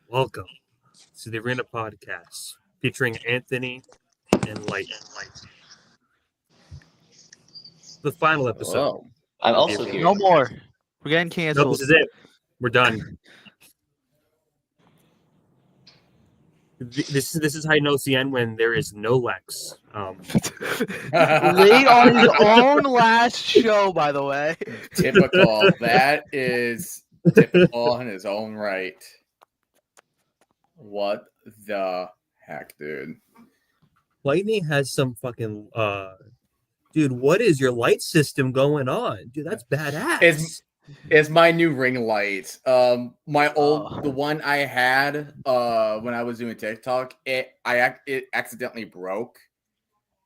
Welcome to the Arena Podcast featuring Anthony and Light. The final episode. Hello. I'm also here. No more. We're getting No, canceled. this is it. We're done. This is how you know it's the end when there is no Lex. Late on his own last show, by the way. Typical. That is typical in his own right. What the heck, dude? Lightning has some fucking dude. What is your light system going on, dude? That's badass. It's my new ring light. My old the one I had when I was doing TikTok, it accidentally broke.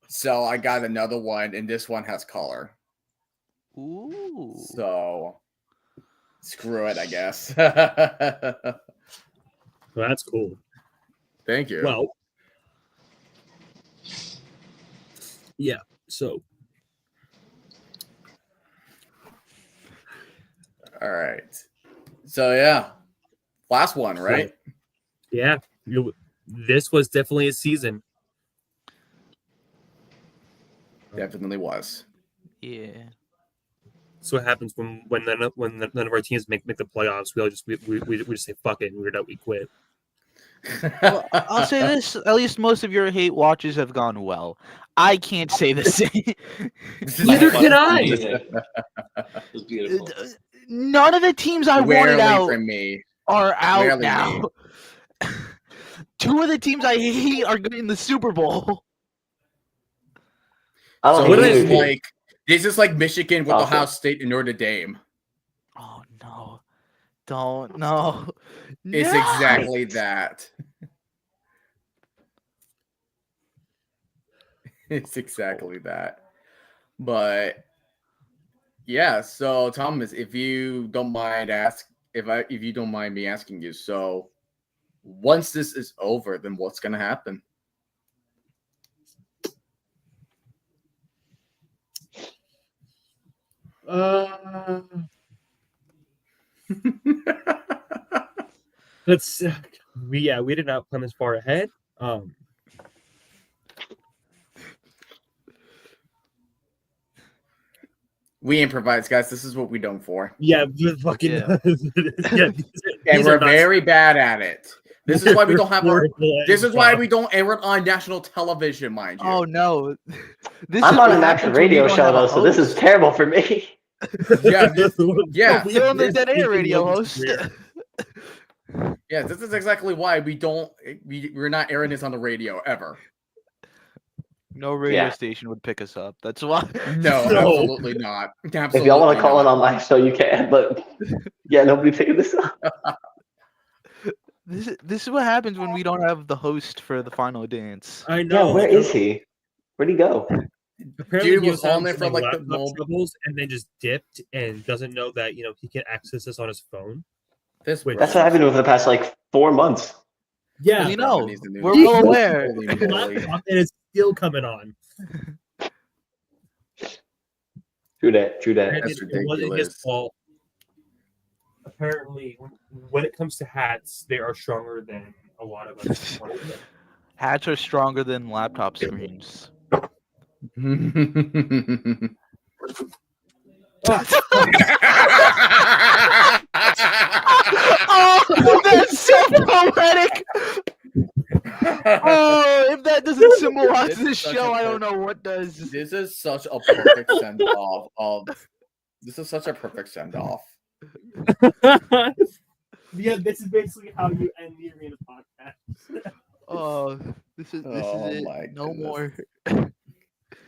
So I got another one, and this one has color. Ooh. So screw it, I guess. Well, that's cool. Thank you. Well, yeah. So, all right. So yeah, last one, right? Yeah. This was definitely a season. Definitely was. Yeah. So what happens when none of our teams make the playoffs? We just say fuck it and we're out. We quit. Well, I'll say this: at least most of your hate watches have gone well. I can't say the same. Neither can I. It was beautiful. None of the teams I wanted Rarely out from me. are out Rarely now. Two of the teams I hate are in the Super Bowl. So what this is is like this is like Michigan with Ohio State and Notre Dame. Oh no! Don't no. It's No! exactly that. It's exactly that. But yeah, so Thomas, if you don't mind if you don't mind me asking you, so once this is over, then what's gonna happen? Let's we did not plan this far ahead. We improvise, guys. This is what we're done for. Yeah, fucking Yeah. yeah. And we're very bad at it. This is why we don't have our this is why we don't air it on national television, mind you. Oh no! This I'm is on what an happens actual when you radio don't show have a though, so this is host. terrible for me. Yeah, yeah. You're on the Dead Air radio host. Yeah, this is exactly why we're not airing this on the radio ever. No radio Yeah. station would pick us up. That's why. No, No. absolutely not. Absolutely If y'all want to call not. in on my show, you can. But yeah, nobody picking this up. This is what happens when we don't have the host for the final dance. I know. Yeah, where is he? Where'd he go? Apparently Dude he was having on there some, for, like, the laptop mobile- troubles and then just dipped and doesn't know that he can access this on his phone. This Wait, That's what I've been doing for the past like 4 months. Yeah, We know. needs to do We're this. well aware. Holy the moly. laptop and it's still coming on. True that. True that. And That's it wasn't his ridiculous. fault. Apparently, when it comes to hats, they are stronger than a lot of us. Hats are stronger than laptop screens. Oh, that's so poetic. Oh, if that doesn't symbolize This this is such show, a I don't know what does. This is such a perfect send off of this is such a perfect send off. Yeah, this is basically how you end the Arena podcast. Oh, this is Oh, it. my No goodness. more.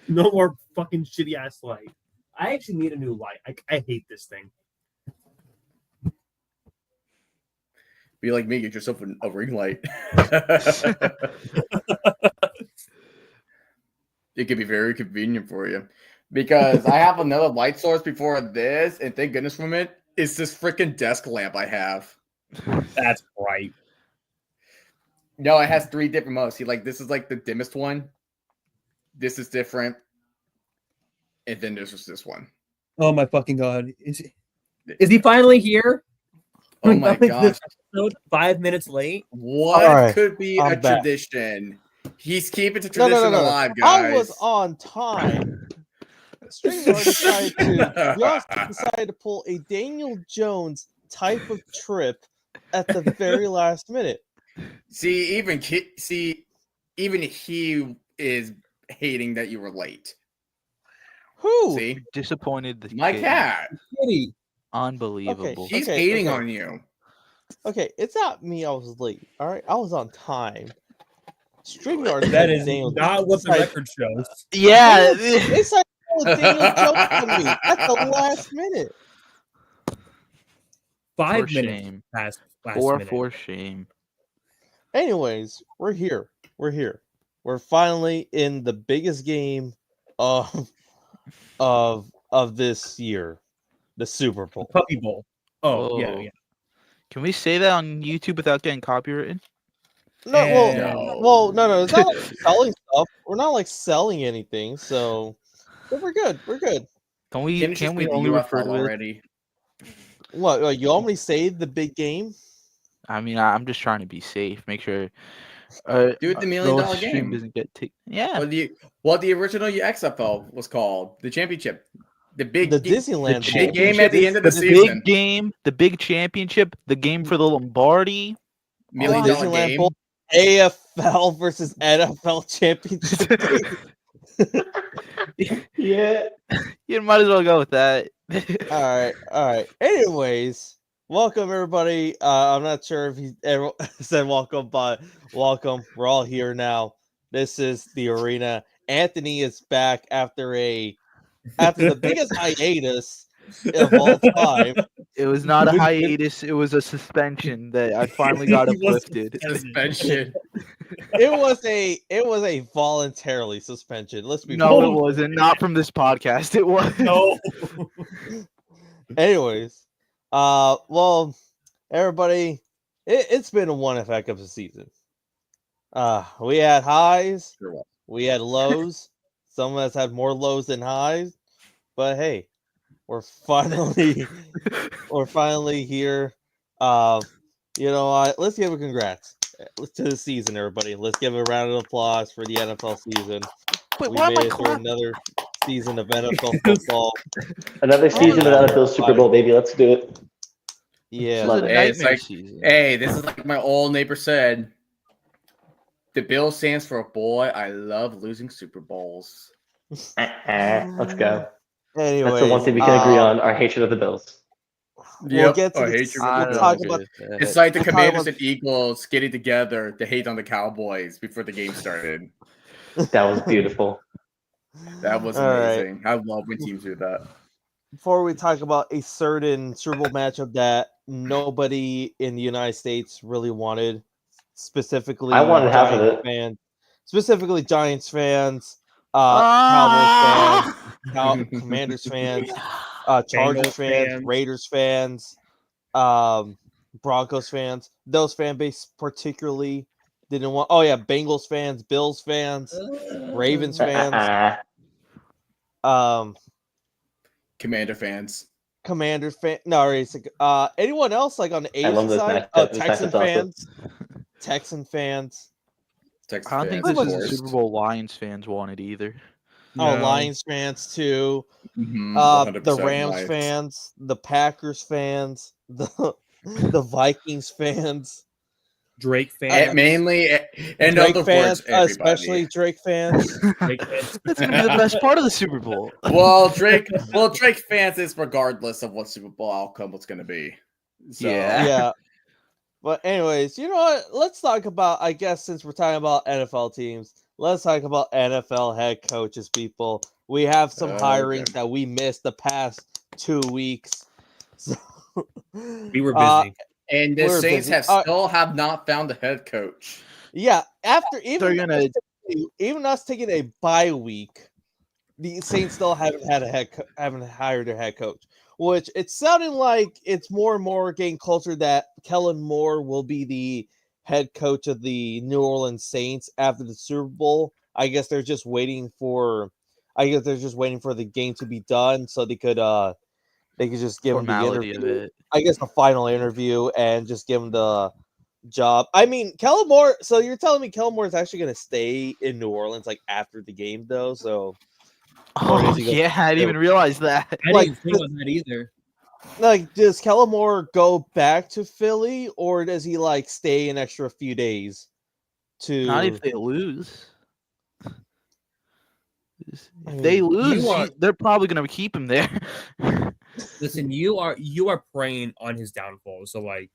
No more fucking shitty ass light. I actually need a new light. I hate this thing. Be like me, get yourself a ring light. It could be very convenient for you. Because I have another light source before this, and thank goodness from it, it's this freaking desk lamp I have. That's right. No, it has 3 different modes. See, like this is like the dimmest one. This is different. And then there's just this one. Oh my fucking god! Is he finally here? Oh my This- gosh. episode 5 minutes late. What Alright, could be I'm a back. tradition? He's keeping the No, tradition alive, I guys. was on time. StreamYard decided to pull a Daniel Jones type of trip at the very last minute. See, even he is hating that you were late. Who? See, Disappointed. my kid. cat. Kitty. Unbelievable. He's Okay, hating okay. on you. Okay, it's not me. I was late. All right, I was on time. StreamYard. That is Daniel not what the decided- record shows. Yeah. They decided to pull a Daniel Jones on me at the last minute. 5 For minutes shame. past last For minute. shame. Anyways, we're here. We're finally in the biggest game of this year, the Super Bowl. Puppy Bowl. Oh, yeah, Whoa. yeah. Can we say that on YouTube without getting copyrighted? No, And- no. It's not like selling stuff. We're not like selling anything, so we're good. We're good. Can we? Can Can we only refer to it? already? What? Like, you want me to say the big game? I mean, I'm just trying to be safe. Make sure. Do it the $1 million the stream game. doesn't get taken. Yeah. What the original XFL was called, the championship, the big The Disneyland the Bowl. big game at the end of the The season. big game, the big championship, the game for the Lombardi. $1 million Disneyland game. Bowl. AFL versus NFL championship game. Yeah. You might as well go with that. All right. Anyways, welcome everybody. I'm not sure if he ever said welcome, but welcome. We're all here now. This is the arena. Anthony is back after the biggest hiatus of all time. It was not a hiatus. It was a suspension that I finally got He was uplifted. Suspension. It was a voluntarily suspension. Let's be No, real. it wasn't. Not from this podcast. It was. No. Anyways, well, everybody, it's been one heck of a season. We had highs, Sure was. we had lows. Some of us had more lows than highs, but hey, we're finally here. You know what? Let's give a congrats to the season, everybody. Let's give a round of applause for the NFL season. Wait, We why am made I it through clapping? another season of NFL football. Another season yeah. of NFL Super Bowl, baby. Let's do it. Yeah, Love It was it. a Hey, it's nightmare like- season. Hey, this is like my old neighbor said. The Bill stands for boy. I love losing Super Bowls. Let's go. Anyways, That's the one thing we can agree on: our hatred of the Bills. We'll get to I the- hate you. I we'll don't talk agree about- with that. It's like the We'll talk Commanders about- and Eagles getting together to hate on the Cowboys before the game started. That was beautiful. That was All right. amazing. I love when teams do that. Before we talk about a certain Super Bowl matchup that nobody in the United States really wanted, specifically I wanted half of Giants it. fans, specifically Giants fans, Cowboys fans, Commanders fans, Chargers Bengals fans, fans. Raiders fans, Broncos fans. Those fan base particularly didn't want. Oh yeah, Bengals fans, Bills fans, Ravens fans, Commander fans. Commanders fan. No, it's like, anyone else like on the I love Asian those side? those Texan matchups also. fans. Texan fans. Texas I don't think fans, this of is course. the Super Bowl Lions fans wanted either. Oh, No. Lions fans too. Mhm, The 100% Rams Lions. fans, the Packers fans, the Vikings fans, Drake And fans. mainly, in Drake other fans, words, everybody. especially Drake fans. Drake fans. That's gonna be the best part of the Super Bowl. Well, Drake fans is regardless of what Super Bowl outcome was going to be. So, Yeah. Yeah. But anyways, you know what? Let's talk about, I guess since we're talking about NFL teams, let's talk about NFL head coaches, people. We have some Okay. hirings that we missed the past 2 weeks. So, We were busy. and the We're Saints busy. still have not found a head coach. Yeah, after They're gonna- even us taking a bye week, the Saints still haven't hired a head coach. Which it's sounding like it's more and more getting closer that Kellen Moore will be the head coach of the New Orleans Saints after the Super Bowl. I guess they're just waiting for the game to be done so they could they could just give him the Formality of interview. it. I guess the final interview and just give him the job. I mean, Kellen Moore. So you're telling me Kellen Moore is actually going to stay in New Orleans like after the game, though? So Or Oh does he go- yeah, I didn't even realize that. I Like, didn't think about that either. like, does Kellen Moore go back to Philly, or does he like stay an extra few days? To Not if they lose. If I they mean, lose, are- they're probably gonna keep him there. Listen, you are preying on his downfall. So like,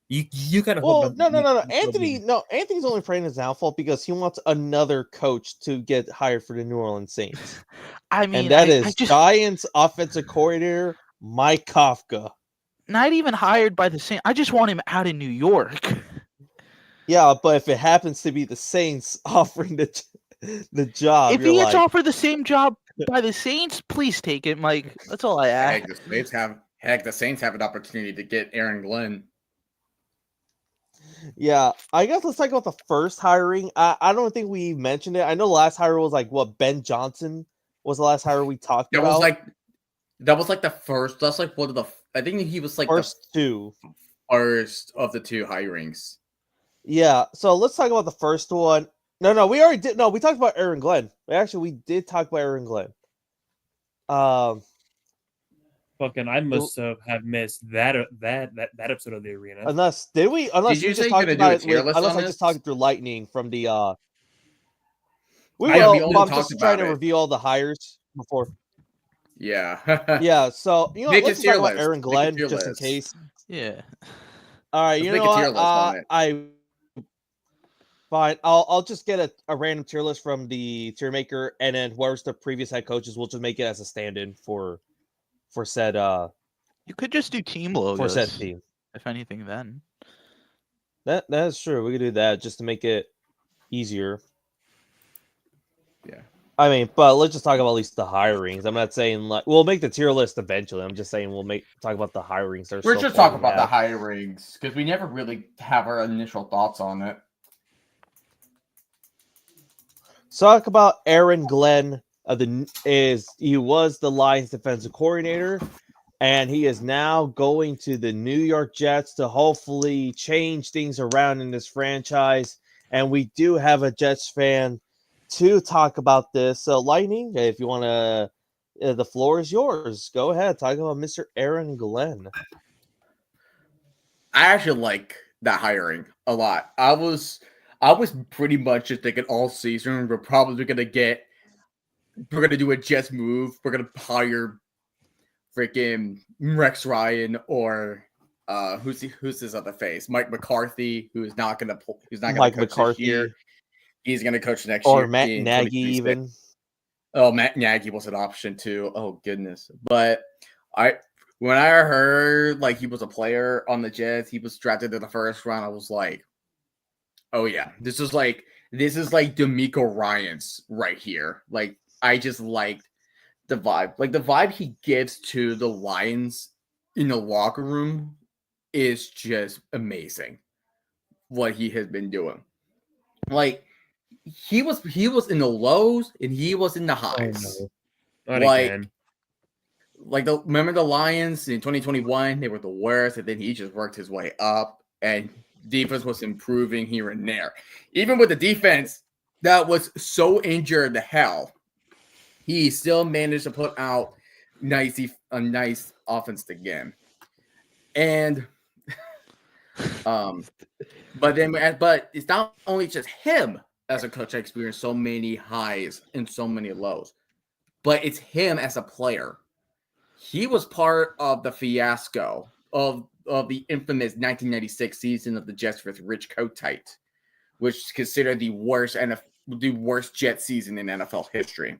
you kind of well, no. Anthony's only praying his downfall because he wants another coach to get hired for the New Orleans Saints, I mean, and that I is just Giants offensive coordinator Mike Kafka. not even hired by the Saints. I just want him out in New York. Yeah, but if it happens to be the Saints offering the job, If you're he gets like, offered the same job by the Saints, please take it, Mike. That's all I ask. The Saints have an opportunity to get Aaron Glenn. yeah, I guess let's talk about the first hiring. I don't think we mentioned it. I know the last hire was like what Ben Johnson was the last hire we talked That about. was like the first. That's like one of the. I think he was like first two. the first of the two hirings. Yeah, so let's talk about the first one. No, we already did. No, we talked about Aaron Glenn. We did talk about Aaron Glenn. fucking, I must have missed that episode of the arena. Unless did we? Unless Did we you just say talked you're gonna about do a tier it. list Unless on I just this? talked through lightning from the. We I- we will. only But I'm talked just trying about to it. review all the hires before. Yeah. Yeah, so you know, Make a let's just tier talk about list. Aaron Make a Glenn tier just in list. case. Yeah. All right, Let's you make know a tier what? list on it. Fine. I'll just get a random tier list from the tier maker, and then whoever's the previous head coaches, we'll just make it as a stand-in for said You could just do team for logos. said team. If anything, then. That's true. We could do that just to make it easier. Yeah. I mean, but let's just talk about at least the hirings. I'm not saying like we'll make the tier list eventually. I'm just saying we'll talk about the hirings. We're just talking about the hirings because we never really have our initial thoughts on it. So talk about Aaron Glenn. He was the Lions defensive coordinator, and he is now going to the New York Jets to hopefully change things around in this franchise. And we do have a Jets fan to talk about this. So, Lightning, if you want to, the floor is yours. Go ahead, talk about Mr. Aaron Glenn. I actually like that hiring a lot. I was pretty much just thinking all season we're gonna do a Jets move. We're gonna hire freaking Rex Ryan or who's his other face? Mike McCarthy, who's not gonna coach this year. He's gonna coach next year. Or Matt Nagy even. Oh, Matt Nagy was an option too. Oh goodness. But when I heard like he was a player on the Jets, he was drafted in the first round, I was like, oh yeah, this is like D'Amico Ryans right here. Like I just liked the vibe. Like the vibe he gives to the Lions in the locker room is just amazing. What he has been doing. Like he was in the lows and he was in the highs. Not again. Remember the Lions in 2021? They were the worst, and then he just worked his way up, and defense was improving here and there. Even with the defense that was so injured to hell, he still managed to put out a nice offense again. And but it's not only just him as a coach that experienced so many highs and so many lows, but it's him as a player. He was part of the fiasco of the infamous 1996 season of the Jets with Rich Kotite, which is considered the worst Jet season in NFL history.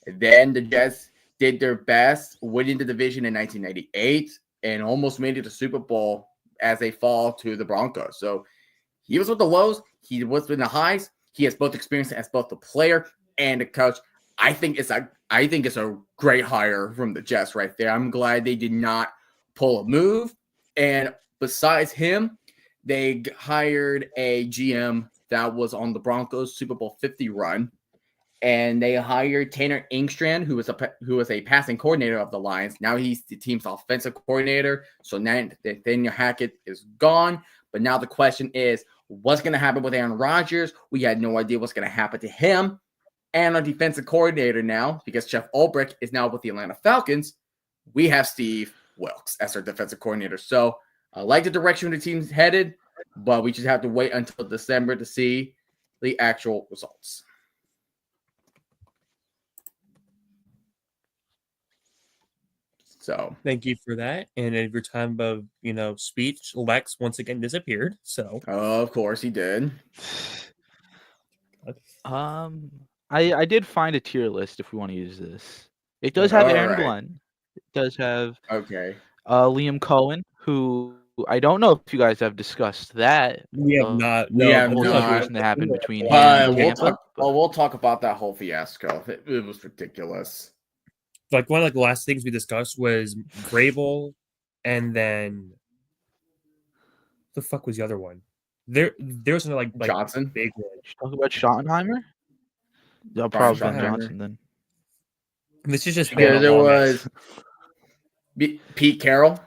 And then the Jets did their best, winning the division in 1998, and almost made it to Super Bowl as they fall to the Broncos. So he was with the lows, he was with the highs. He has both experience as both the player and the coach. I think it's a great hire from the Jets right there. I'm glad they did not pull a move. And besides him, they hired a GM that was on the Broncos Super Bowl 50 run and they hired Tanner Engstrand, who was a passing coordinator of the Lions. Now he's the team's offensive coordinator. So now Nathaniel Hackett is gone. But now the question is, what's going to happen with Aaron Rodgers? We had no idea what's going to happen to him. And our defensive coordinator now, because Jeff Ulbrich is now with the Atlanta Falcons, we have Steve Wilkes as our defensive coordinator. So I like the direction the team's headed, but we just have to wait until December to see the actual results. So Thank you for that. And at your time of speech, Lex once again disappeared. So of course he did. I did find a tier list if we want to use this. It does have Aaron Alright. Glenn. It does have Okay. Liam Cohen, who I don't know if you guys have discussed that. we have not. we no, have The whole not. situation that happened between him and Tampa. We'll talk about that whole fiasco. It was ridiculous. Like one of the last things we discussed was Grable, and then the fuck was the other one? There was like Johnson? big one. Talk about Schottenheimer? Yeah, Brian probably Ben Schottenheimer. Johnson then. This is just Because been a there long was Pete Carroll.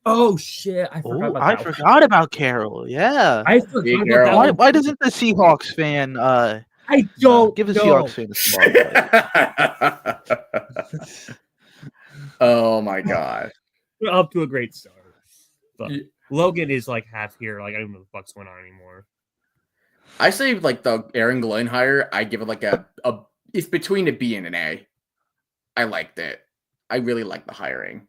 Oh shit! I forgot Oh, about I that. forgot about Carroll. Yeah. I forgot Pete about Carroll. that. Why, one. why doesn't the Seahawks fan I don't give the know. Seahawks fan a spotlight? Oh my god. We're up to a great start. But Yeah. Logan is like half here. Like I don't know what the fuck's going on anymore. I say like the Aaron Glenn hire, I give it like a it's between a B and an A. I liked it. I really like the hiring.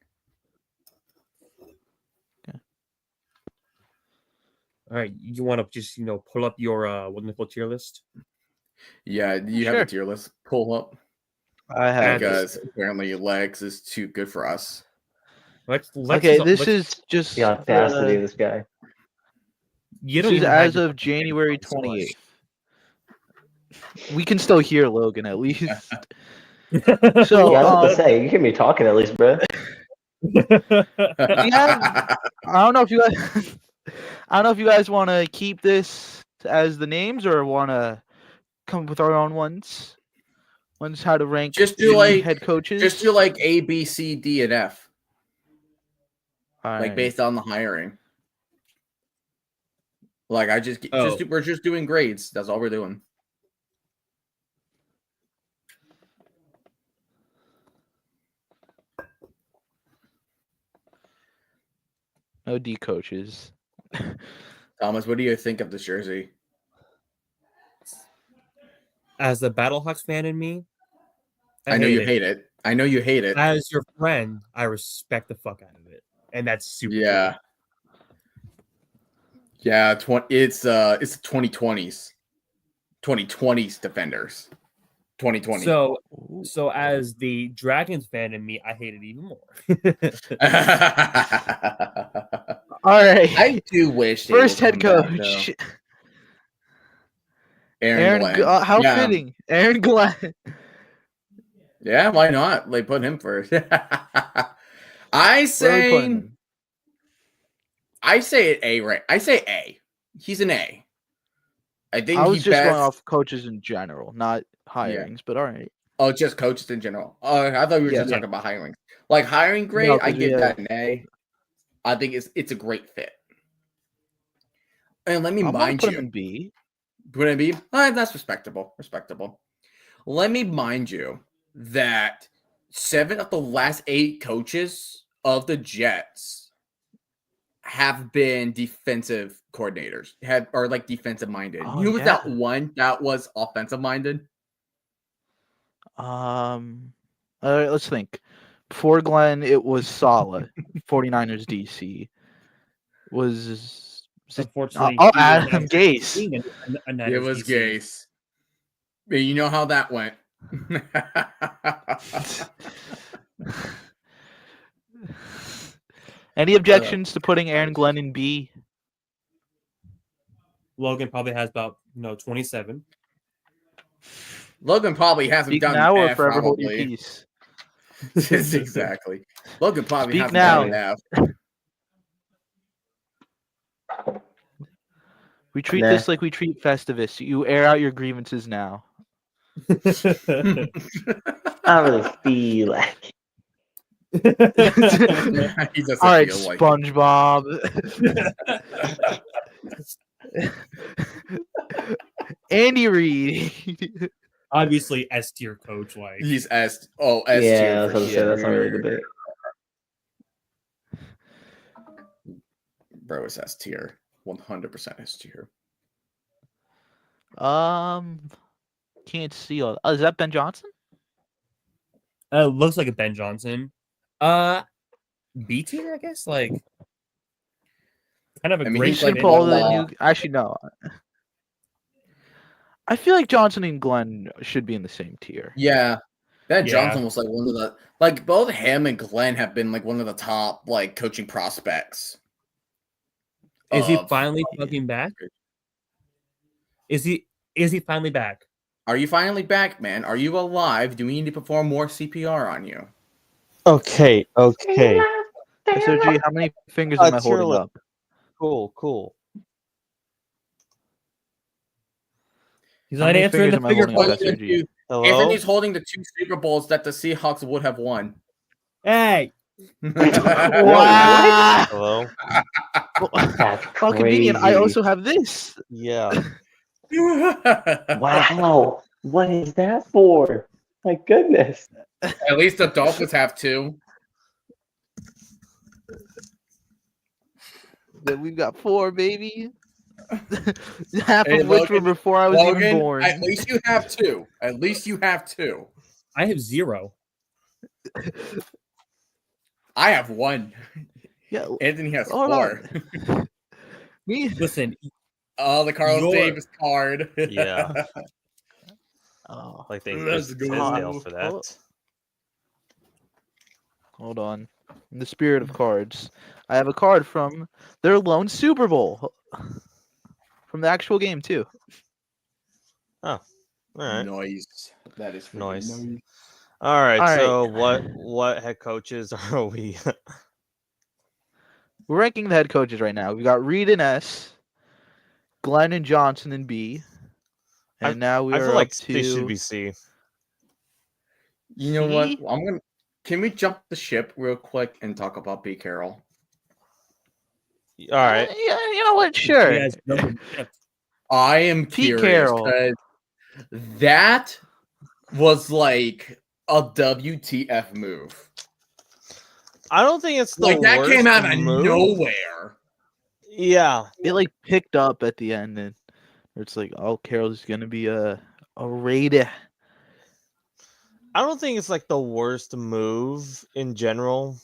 All right, you want to just pull up your wonderful tier list? Yeah, you have Sure. a tier list pull up I have. because apparently Lex is too good for us. Let's Okay, this is just The audacity of this guy. you this don't is even have as your of January fucking phone, 28th. We can still hear Logan at least. so So Yeah, I was about to say, you hear me talking at least, bro. I don't know if you guys I don't know if you guys want to keep this as the names or want to come up with our own ones. Ones how to rank Just do the like- head coaches. Just do like A, B, C, D, and F, like Alright. based on the hiring. Like Oh. we're just doing grades. That's all we're doing. No D coaches. Thomas, what do you think of this jersey? as the Battlehawks fan in me, I know you hate it. I know you hate it. As your friend, I respect the fuck out of it, and that's super. Yeah. cool. Yeah, it's the 2020s. 2020s defenders. 2020. So as the Dragons fan in me, I hate it even more. Alright. I do wish they First would head come back, coach. though. Aaron Glenn. How Yeah. fitting. Aaron Glenn. Yeah, why not? Like put him first. I Where are we say putting him? it A, right? I say A. He's an A. I think I was he just best. going off coaches in general, not hirings, but alright. Oh, just coaches in general. Oh, I thought we were Yeah. just talking about hiring. Like hiring grade, No, I 'cause we give have- that an A. I think it's a great fit. And let me I'm gonna mind put you, him in B. would it be? That's respectable. Respectable. Let me mind you that 7 of the last 8 coaches of the Jets have been defensive coordinators, are like defensive minded. Oh, Who was that yeah. one that was offensive minded? Let's think. Before Glenn, it was Sala, 49ers DC. Was it, Unfortunately, oh, he was Adam not Gase. being a It Niners was DC. Gase. But you know how that went. Any objections to putting Aaron Glenn in B? Logan probably has about 27. Logan probably hasn't Speak done now or F, forever hold your probably. peace. Exactly. Logan probably Speak hasn't now. done an F. We treat Nah. this like we treat Festivus. You air out your grievances now. I really feel like. He doesn't All right, feel like it. SpongeBob. Andy Reid. Obviously, S tier coach. Like He's S Yeah, I tier was for gonna say that's not really sure. debate. Bro, it's S tier. 100% S tier. Can't see all. Oh, is that Ben Johnson? looks like a Ben Johnson. B tier, I guess. Like kind of a I mean, great he's Should like fit. put all the one new. Actually, no. I feel like Johnson and Glenn should be in the same tier. Yeah. Ben Yeah. Johnson was like one of the like both him and Glenn have been like one of the top like coaching prospects. Is he of- finally fucking back? Is he finally back? Are you finally back, man? Are you alive? Do we need to perform more CPR on you? Okay. SOG, how many fingers am I tier holding list. up? Cool. He's How not many answering fingers the am I finger holding up, question. SOG? Hello. Anthony's holding the 2 Super Bowls that the Seahawks would have won. Hey, Wow. Hello. That's How convenient. I crazy. also have this. Yeah. Wow. What is that for? My goodness. At least the Dolphins have 2. Then we've got 4, baby. Half Hey, of which were Logan- before I was even Logan, born. at least you have 2. At least you have 2. I have 0. I have 1. Yeah. Anthony has Hold 4. on. Me. Listen, Oh, the Carlos Your- Davis card. Yeah. Oh, Like they Let's used go. Tisdale for that. hold on. In the spirit of cards, I have a card from their lone Super Bowl. From the actual game, too. All right. Noise. That is freaking Nice. noise. All right. All So what head coaches are we? We're ranking the head coaches right now. We've got Reed in S, Glenn and Johnson in B, and now we I are feel like up to they should be C. You know what? C? I'm gonna. Can we jump the ship real quick and talk about Pete Carroll? All right. Yeah, you know what? Sure. Yes, number ship. I am Pete curious Carroll. 'cause that was like a WTF move. I don't think it's the Like that worst came out of move. nowhere. Yeah. It like picked up at the end, and it's like, oh, Carroll's gonna be a Raider. I don't think it's like the worst move in general.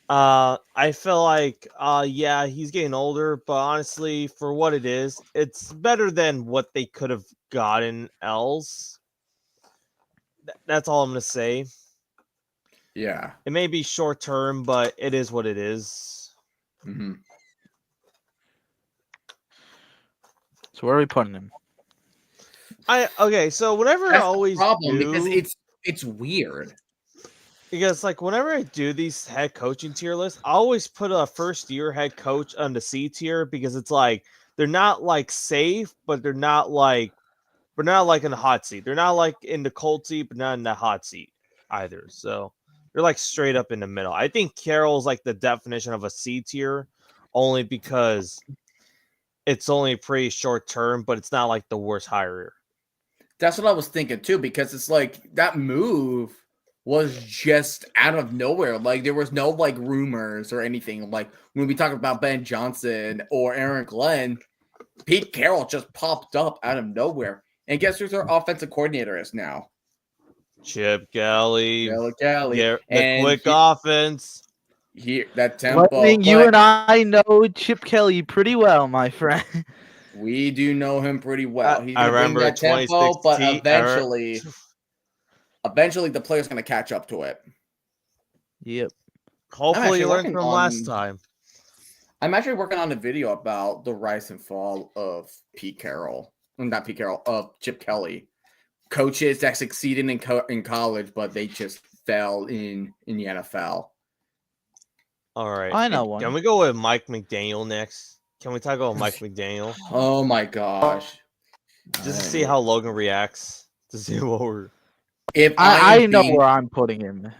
I feel like yeah, he's getting older, but honestly, for what it is, it's better than what they could have gotten else. That's all I'm gonna say. Yeah. It may be short term, but it is what it is. hmm So where are we putting him? Okay, so whenever I That's always the problem do, because it's weird. because like whenever I do these head coaching tier lists, I always put a first year head coach on the C tier because it's like they're not like safe, but they're not like in the hot seat. They're not like in the cold seat, but not in the hot seat either. So they're like straight up in the middle. I think Carroll's like the definition of a C tier, only because it's only pretty short term, but it's not like the worst hire. That's what I was thinking too, because it's like that move was just out of nowhere. Like there was no like rumors or anything. Like when we talk about Ben Johnson or Aaron Glenn, Pete Carroll just popped up out of nowhere. And guess who's our offensive coordinator is now? Chip Kelly, Kelly. yeah, the And quick offense. Here, that tempo. Lightning, you but and I know Chip Kelly pretty well, my friend. we do know him pretty well. He's I gonna bring remember that tempo, but 2016. eventually the player's gonna catch up to it. Yep. Hopefully, you actually learned working from last time. I'm actually working on a video about the rise and fall of Pete Carroll. Not Pete Carroll, of Chip Kelly. Coaches that succeeded in college, but they just fell in the NFL. All right. I know Can one. we go with Mike McDaniel next? Can we talk about Mike McDaniel? Oh my gosh. Just to see how Logan reacts. to see what we're. If I know being- where I'm putting him.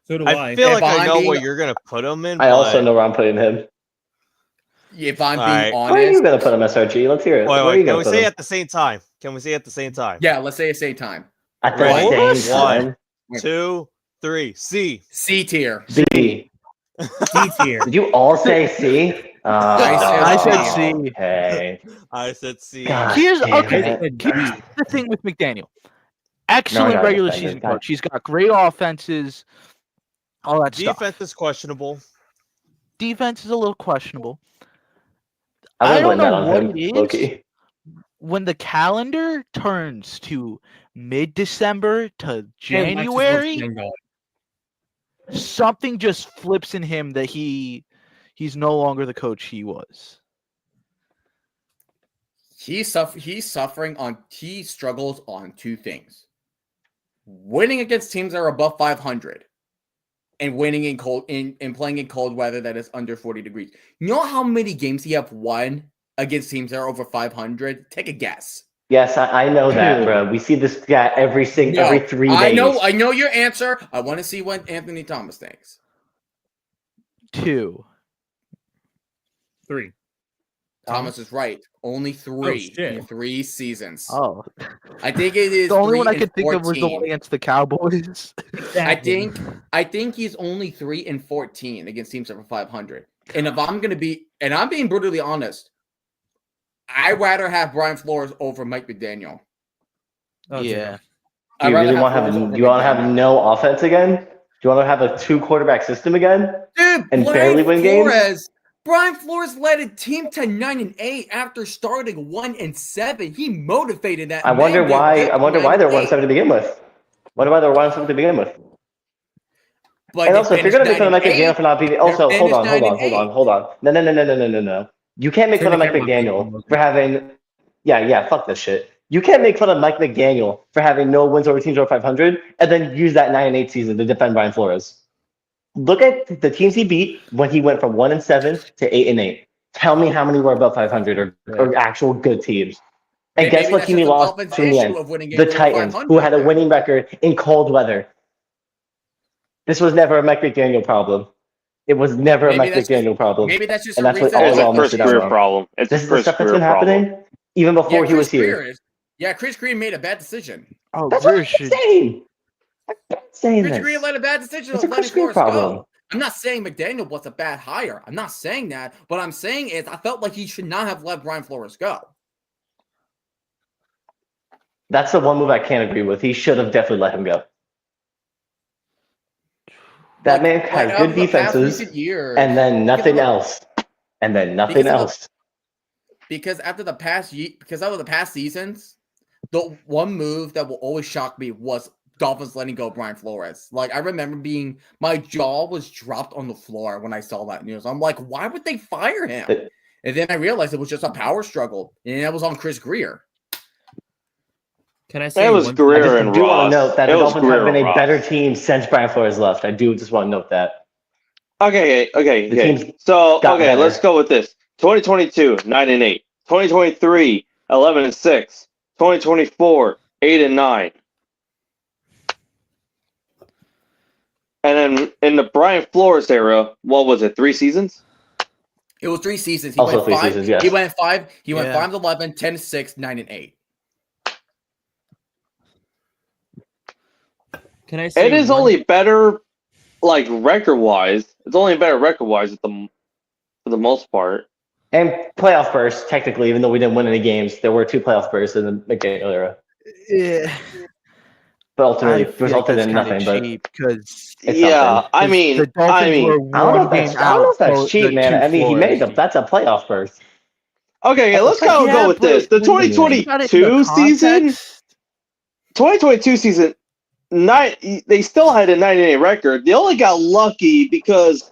So do I I. feel If like I I'm know being- where you're gonna put him in. I also but- know where I'm putting him. If I'm Alright. being Where are you honest, gonna put him, SRG? Let's hear it. Wait, Where are you can gonna we put say him? at the same time? Can we say at the same time? yeah, let's say the same time. At the Ready? same One. time. 2, 3. C. C tier. C. D tier. Did you all say C? I said C. C. Okay. I said C. God. Here's damn okay. it. Here's the thing with McDaniel. Excellent No, regular defender. season God. coach. He's got great offenses, all that Defense stuff. is questionable. Defense is a little questionable. I I don't don't blame that know on what him, it is. Loki. When the calendar turns to mid-December to And Alexis January, wants Van Gogh. something just flips in him that he's no longer the coach he was. He struggles on two things: winning against teams that are above 500 and winning in playing in cold weather that is under 40 degrees. You know how many games he have won against teams that are over 500? Take a guess. Yes, I know that, bro. We see this guy every 3 days. I know your answer. I want to see what Anthony Thomas thinks. 2. 3. Thomas is right. Only 3 shit. in 3 seasons. Oh, I think it is the only 3 one I and could think of was the 14. one against the Cowboys. I think he's only 3 and 14 against teams over 500. And if I'm being brutally honest, I'd rather have Brian Flores over Mike McDaniel. Oh, Yeah. Do you really want to have no offense again? Do you want to have a 2-quarterback system again? Dude, and barely win games? Brian Flores led a team to 9-8 after starting 1-7. He motivated that. I wonder why they're 1-7 to begin with. Wonder why they're 1-7 to begin with. But And also, if you're going to make fun of Mike 9-8, McDaniel for not being... Also, hold on. No. You can't make fun of Mike McDaniel for having... Yeah, fuck this shit. You can't make fun of Mike McDaniel for having no wins over teams over 500 and then use that 9-8 season to defend Brian Flores. Look at the teams he beat when he went from 1-7 to 8-8. Tell me how many were above 500 or actual good teams. And Maybe guess what that's team he just an lost offense to in the issue end? of winning The games over Titans, 500 who had a there. winning record in cold weather. This was never a Mike McDaniel problem. It was never a Mike McDaniel problem. Maybe that's just And a that's what reason. all It's y'all a first missed out career on. problem. It's This a is the first stuff that's career been problem. happening even before he was here. Chris Green made a bad decision. Oh, That's what Greer I'm should. saying. I'm saying Chris this. Green led a bad decision It's of a letting Chris Green Flores problem. go. I'm not saying McDaniel was a bad hire. I'm not saying that. What I'm saying is I felt like he should not have let Brian Flores go. That's the one move I can't agree with. He should have definitely let him go. That man has out good of the past defenses recent years, and then nothing because- else. And then nothing because of- else. Because after the past seasons, the one move that will always shock me was Dolphins letting go Brian Flores. Like I remember my jaw was dropped on the floor when I saw that news. I'm like, why would they fire him? And then I realized it was just a power struggle, and that was on Chris Greer. Can I say It was one- Greer I just and do want Ross. to note that It the was Dolphins Greer have been and a Ross. better team since Brian Flores left. I do just want to note that. Okay. The team's So, got better. let's go with this. 2022, 9-8. 2023, 11-6. 2024, 8-9. And then in the Brian Flores era, what was it? 3 seasons? It was 3 seasons. He Also went 3 5. seasons, yes. He went 5. He went Yeah. 5-11, 10-6, 9-8. Can I say It is one- only better, like record-wise. It's only better record-wise for the most part. And playoff bursts, technically, even though we didn't win any games, there were 2 playoff bursts in the McDaniel era. Yeah. But ultimately, I feel resulted like in it's kinda nothing. But cheap because it's Yeah, something. I mean, the Dolphins were I don't know one if that's, game I don't know out. if that's for cheap, the man. 2 I mean, he Flores made them. teams. That's a playoff burst. okay, let's go Yeah, with but this. The when you think about it in the 2022 season, context- 2022 season, they still had a 9-8 record. They only got lucky because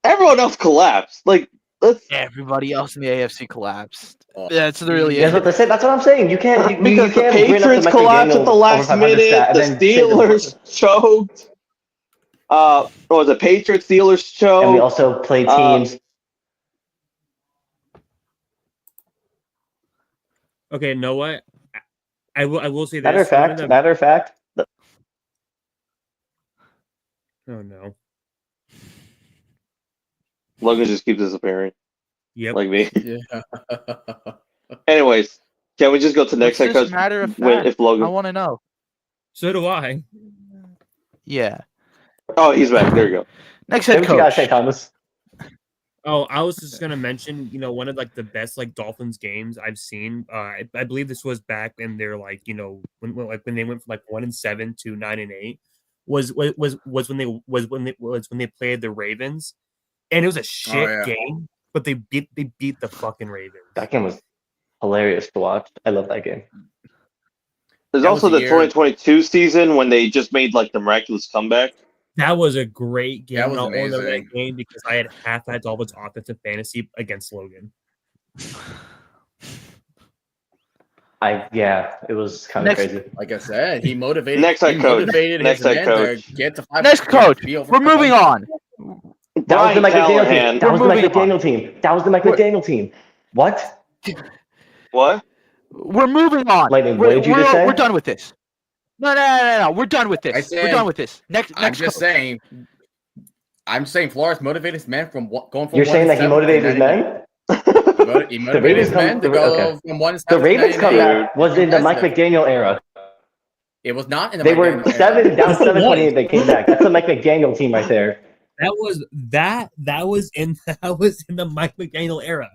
everyone else collapsed. Like, everybody else in the AFC collapsed. Oh. That's really That's what they say. That's what I'm saying. You can't you because the can't bring up Patriots Mike collapsed McDaniel at the over last 500 minute. stat and The then say Steelers choked. What was it? Patriots, Steelers choked. And we also play teams. Okay, you know what? I will say this. Matter of one fact, them- matter of fact, Oh no. Logan just keeps disappearing, Yep. like me. Yeah. Anyways, can we just go to the next What's head this coach? matter of When, fact? if Logan. I want to know. So do I. Yeah. Oh, he's back. There you go. Next say head what you gotta say, coach. Thomas. Oh, I was just gonna mention, one of like the best like Dolphins games I've seen. I believe this was back in their like when they went from like 1-7 to 9-8 was when they played the Ravens, and it was a shit yeah. game, but they beat the fucking Ravens. That game was hilarious to watch. I love that game. There's That also was the the year- 2022 season when they just made like the miraculous comeback. That was a great game. That was I'll own that amazing. game because I had half that Dolphins offensive fantasy against Logan. It was kind of Next- crazy. Like I said, he motivated. Next head he coach. motivated Next his head men coach. to get to 5. Next coach. We're moving on. That was the Brian Mike McDaniel Callahan. team. That was the We're Mike moving McDaniel team. That was the Mike McDaniel team. What? What? We're moving on. Lightning, what did you just say? We're done with this. No. We're done with I this. said- We're done with this. Next I'm coach. just saying. I'm saying Flores motivated his men from going from. You're saying that he 1-7 motivated to his 9-8. men? He The motivated Ravens his men to go from 1-7 The to Ravens 9-8. comeback was in the Mike Impressive. McDaniel era. It was not in the. They were Mike Daniel era. down Yes, it 7-28. They came back. That's the Mike McDaniel team right there. That was in the Mike McDaniel era.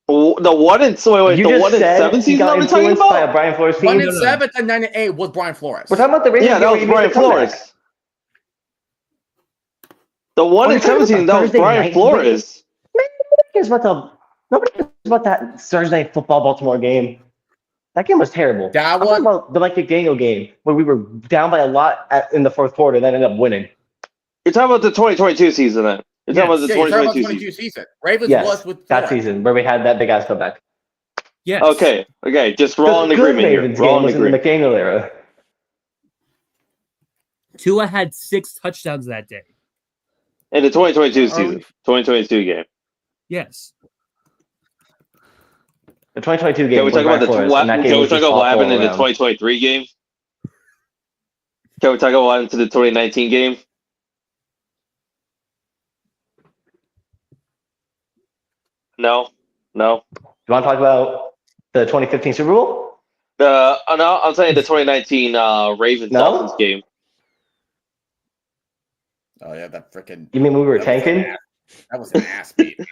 Oh, the one in so wait, You the just 1 in said 7 he season got are we talking influenced by a about? Brian Flores team. 1-7 to 9-8 was Brian Flores. We're talking about the Ravens. Yeah, that game was where he made Brian the comeback. Flores. The 1 Oh, in you're talking 7 about season, the that was Thursday Brian night- Flores. Nobody cares about that Thursday Night Football Baltimore game. That game was terrible. That I'm talking about the Mike McDaniel game where we were down by a lot in the fourth quarter, then ended up winning. You're talking about the 2022 season then. You're talking about the Yeah, you're talking about 2022 the season. 22 season. Ravens Yes, was with that Flores. season where we had that big ass comeback. Yes. Okay, just we're all in The good agreement here. Ravens We're all game in was in the agreement. McDaniel era. Tua had 6 touchdowns that day. In the 2022 Are season. we- 2022 game. Yes. The 2022 game Can we was talk about Brian Flores, and that game can we was talk just about what awful happened in the around. 2023 game? Can we talk about what happened to the 2019 game? No. You want to talk about the 2015 Super Bowl? No, I'm saying the 2019 Ravens No? Dolphins game. Oh yeah, that freaking. You mean we were that was an tanking? ass- That was an ass beating.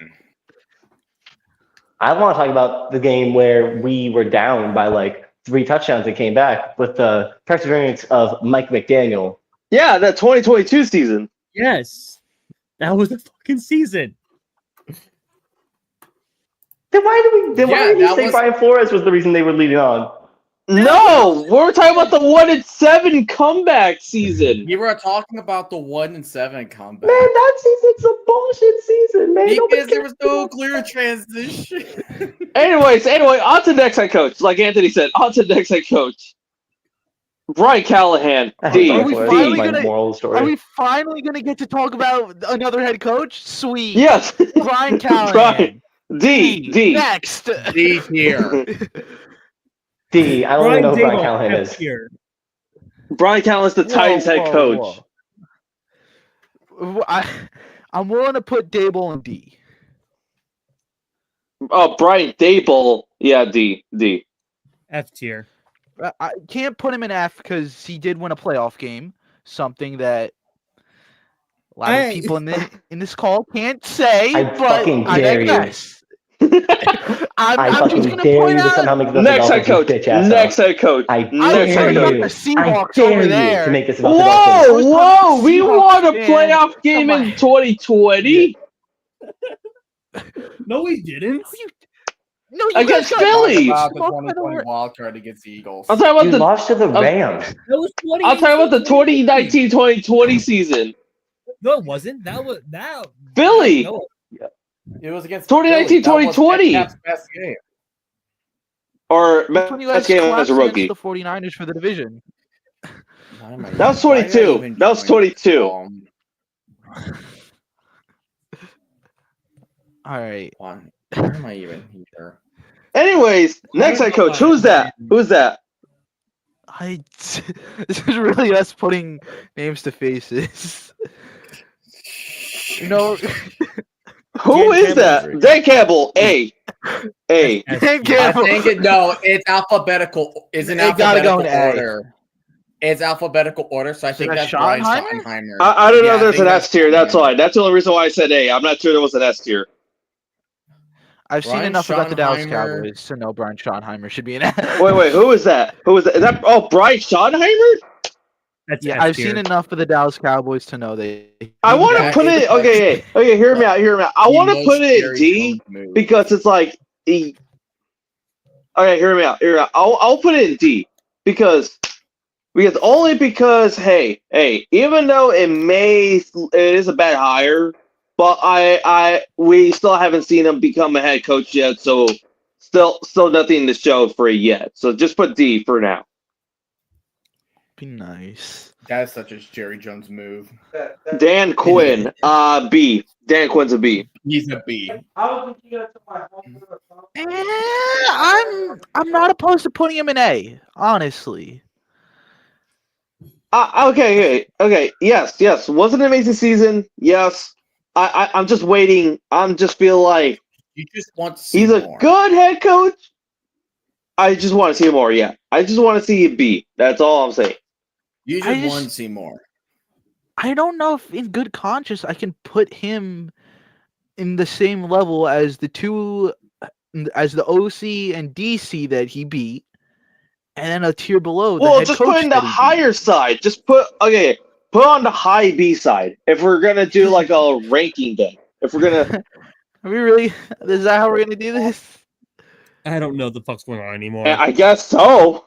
I want to talk about the game where we were down by like 3 touchdowns and came back with the perseverance of Mike McDaniel. Yeah, that 2022 season. Yes. That was the fucking season. Then why did you that say was- Brian Flores was the reason they were leading on? No, we're talking about the 1-7 comeback season. You were talking about the 1-7 comeback. Man, that season's a bullshit season, man. Nobody Because there cares was no about clear transition. Anyway, on to the next head coach. Like Anthony said, on to the next head coach. Brian Callahan. that. D. Are we Flores, finally my gonna- moral story. Are we finally going to get to talk about another head coach? Sweet. Yes. Brian Callahan. D. Next. D tier. D, I don't even know who Brian Dable, Callahan F is. tier. Brian Callahan's the Titans head Whoa, coach. whoa. I'm willing to put Dable in D. Oh, Brian Dable. Yeah, D. F tier. I can't put him in F because he did win a playoff game, something that a lot of people in this call can't say. I but fucking I dare you. digress. I I'm just fucking going to dare point you to out. somehow make this Next about head coach. bitch ass Next up. head coach. I Next I'm head talking about coach. the I Seahawks dare over you there. to make this about the Whoa, Dolphins. whoa! We Seahawks won a fan. playoff game Come in on. 2020 No, we didn't. No, you against guys got- Philly. About the Fuck 2020 that. wild card against the Eagles. I'm talking You about the. lost to the Rams. That was 20. I'm talking about the 2019-2020 season. No, it wasn't. That was that. Philly. No, It was against 2019, Philly. That was 2020. Cap's best game. Or That's when you best guys game as collapsed a against rookie. the 49ers for the division. That was 22. That was 22. All right. Why am I even here? Anyways, next head coach. Who's that? Who's that? This is really us putting names to faces. You know, Who Dan is that? Campbell. Dan Campbell. A. Dan I Campbell. think it's alphabetical. It's in It gotta go alphabetical in A. order. It's alphabetical order, so I think that that's Brian Schottenheimer? Schottenheimer. I don't know. I There's think an S tier. That's Schottenheimer. why. That's the only reason why I said A. I'm not sure there was an S tier. I've seen Brian enough about the Dallas Schottenheimer. Cowboys to know Brian Schottenheimer should be in. Wait. Who is that? Who is that? Is that? Oh, Brian Schottenheimer. That's Yeah, S I've tier. seen enough of the Dallas Cowboys to know they. I want to Yeah, put it. Okay. Hear me out. I want to put it in D because it's like. Okay, hear me out. I'll put it in D because only because hey, even though it is a bad hire, but we still haven't seen him become a head coach yet, so still nothing to show for it yet. So just put D for now. Be nice. That is such a Jerry Jones move. Dan Quinn, B. Dan Quinn's a B. He's a B. I'm not opposed to putting him in A. Honestly. Okay. Yes. Was it an amazing season? Yes. I'm just waiting. Just feel like You just want to see he's a more. good head coach. I just want to see more. Yeah. I just want to see it B. That's all I'm saying. You I just just- want to see more. I don't know if in good conscience I can put him in the same level as the OC and DC that he beat, and then a tier below. Well, head just coach put in the that he beat. higher side. Just put on the high B side. If we're gonna do like a ranking thing. If we're gonna Are we really? Is that how we're gonna do this? I don't know what the fuck's going on anymore. I guess so.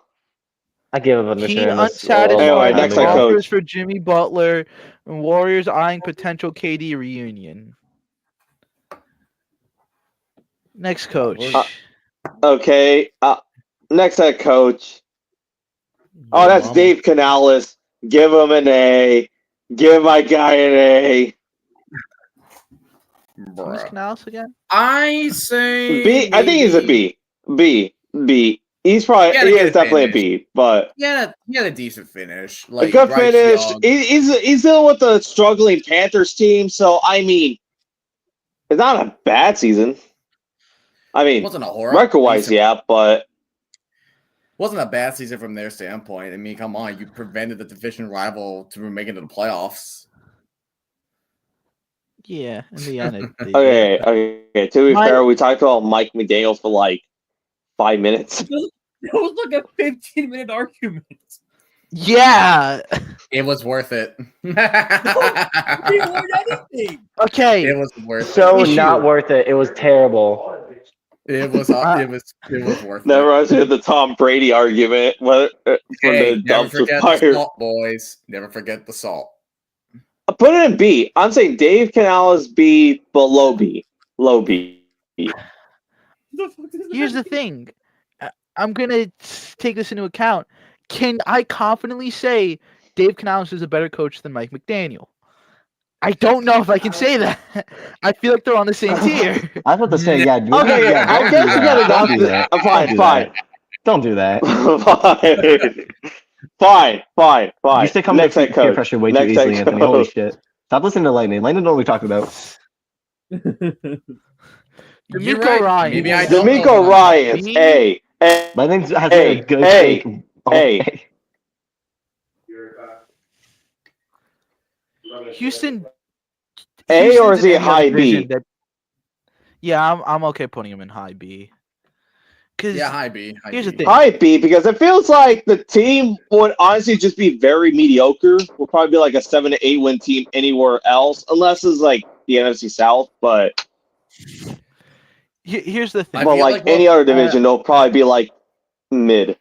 I gave up on the He shit. unsatisfied Anyway, with next head offers coach. for Jimmy Butler and Warriors eyeing potential KD reunion. Next coach. Okay. Next head coach. Oh, that's Dave Canales. Give him an A. Give my guy an A. Who's Bruh. Canales again? I say B. I think he's a B. B. He's probably Gotta he get is a definitely a finish. B, but Yeah, he had a decent finish. a Like good Bryce finish. Young. He's still with the struggling Panthers team, so I mean, it's not a bad season. I It mean, wasn't a horrible. record-wise, yeah, but Wasn't a bad season from their standpoint. I mean, come on, you prevented the division rival from making it to the playoffs. Yeah, in the end. It did. okay. To be fair, we talked about Mike McDaniel for like 5 minutes. That was like a 15-minute argument. Yeah. It was worth it. We learned anything. Okay. It was worth So Issue. not worth it. It was terrible. it. It was worth Never it. understood the Tom Brady argument from Hey, the never dumpster forget the fire. salt, boys. Never forget the salt. Put it in B. I'm saying Dave Canales B, below B. Low B. Here's the thing. I'm going to take this into account. Can I confidently say Dave Canales is a better coach than Mike McDaniel? I don't know if I can say that. I feel like they're on the same tier. I was about to say, yeah. Okay, yeah, I don't guess do you that. gotta Don't knock do this. that. Fine. Don't do that. Fine. You stick coming Next to head peer coach. pressure way Next too easily, head Anthony. Holy coach. shit. Stop listening to Lightning. Lightning know what we're talking about. You're D'Amico right. Ryan. Maybe I don't D'Amico know. Ryans. B. A. Lightning has Hey, a good hey, take. hey. Houston. A or Houston's is he in any high other division B? Yeah, I'm okay putting him in high B. Cause Yeah, high B. here's the B. thing. High B because it feels like the team would honestly just be very mediocre. Will probably be like a 7 to 8 win team anywhere else, unless it's like the NFC South. But Here's the thing. I but feel like like any what- other division, they'll probably be like mid.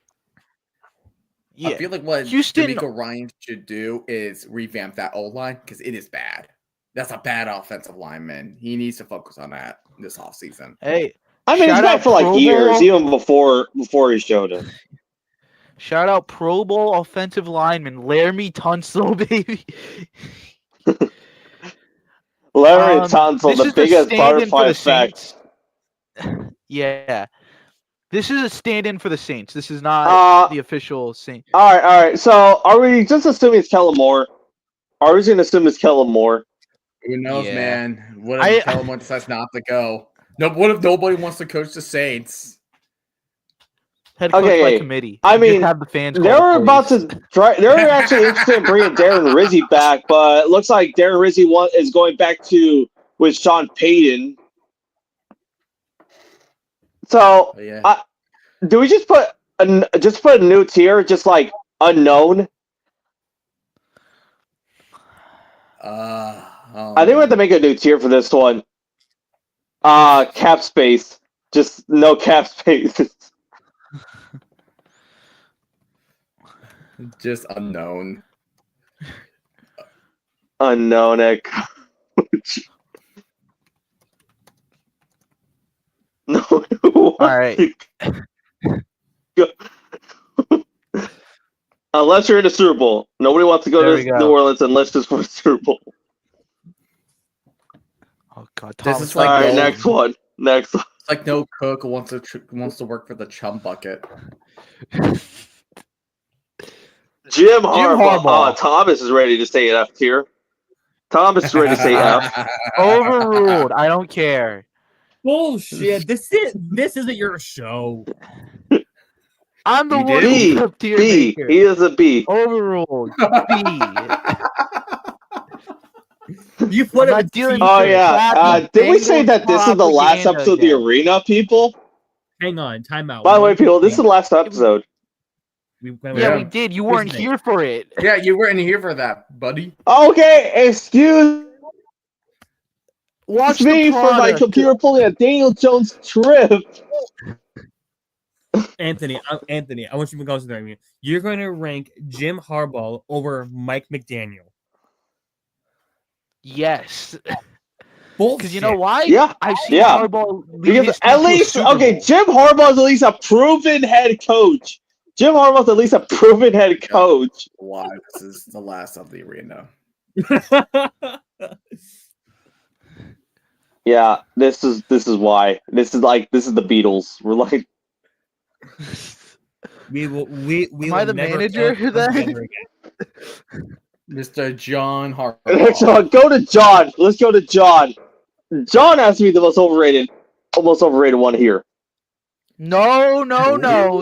Yeah. I feel like what Houston- D'Amico Ryan should do is revamp that O line because it is bad. That's a bad offensive lineman. He needs to focus on that this offseason. Hey, I mean, it's Shout bad out for like Pro years, Bowl. even before he showed it. shout out Pro Bowl offensive lineman Laramie Tunsil, baby. Larry Tunsil, this the is biggest stand-in for butterfly the effect. Saints. Yeah. This is a stand-in for the Saints. This is not the official Saint. All right. So are we just assuming it's Kellen Moore? Are we going to assume it's Kellen Moore? Who knows, Yeah. man? What if Kellen Moore decides not to go? No. What if nobody wants to coach the Saints? Head coach by committee. I mean, just have the fans. They were about to try. They were actually interested in bringing Darren Rizzi back, but it looks like Darren Rizzi is going back with Sean Payton. So, do we just put a new tier, just like unknown? I think we have to make a new tier for this one. Cap space, just no cap space. Just unknown. Unknown at coach. No. All right. Unless you're in a Super Bowl. Nobody wants to go to New Orleans unless it's for a Super Bowl. Oh God, this is like all right. Next one. Next one. It's like no cook wants to work for the chum bucket. Jim Harbaugh. Thomas is ready to say F tier. Thomas is ready to say F. Overruled. I don't care. Bullshit. This isn't your show. I'm the one B. up tier B. maker. He is a B. Overruled. B. You put it. Oh yeah. Did we say that this is the last episode of the Arena, people? Hang on. Time out. By the way, people, this is the last episode. We did. You weren't here for it. Yeah, you weren't here for that, buddy. Okay, excuse Watch me for my computer pulling a Daniel Jones trip. Anthony, I want you to consider me. You're going to rank Jim Harbaugh over Mike McDaniel. Yes. Because you know why? Yeah. I've seen Harbaugh because at least Jim Harbaugh is at least a proven head coach. Jim Harbaugh's at least a proven head coach. Why? This is the last of the Arena. Yeah, this is why. This is the Beatles. We're like we Am I the manager then? Mr. John Harbaugh. Next one, go to John. Let's go to John. John has to be the most overrated one here. No,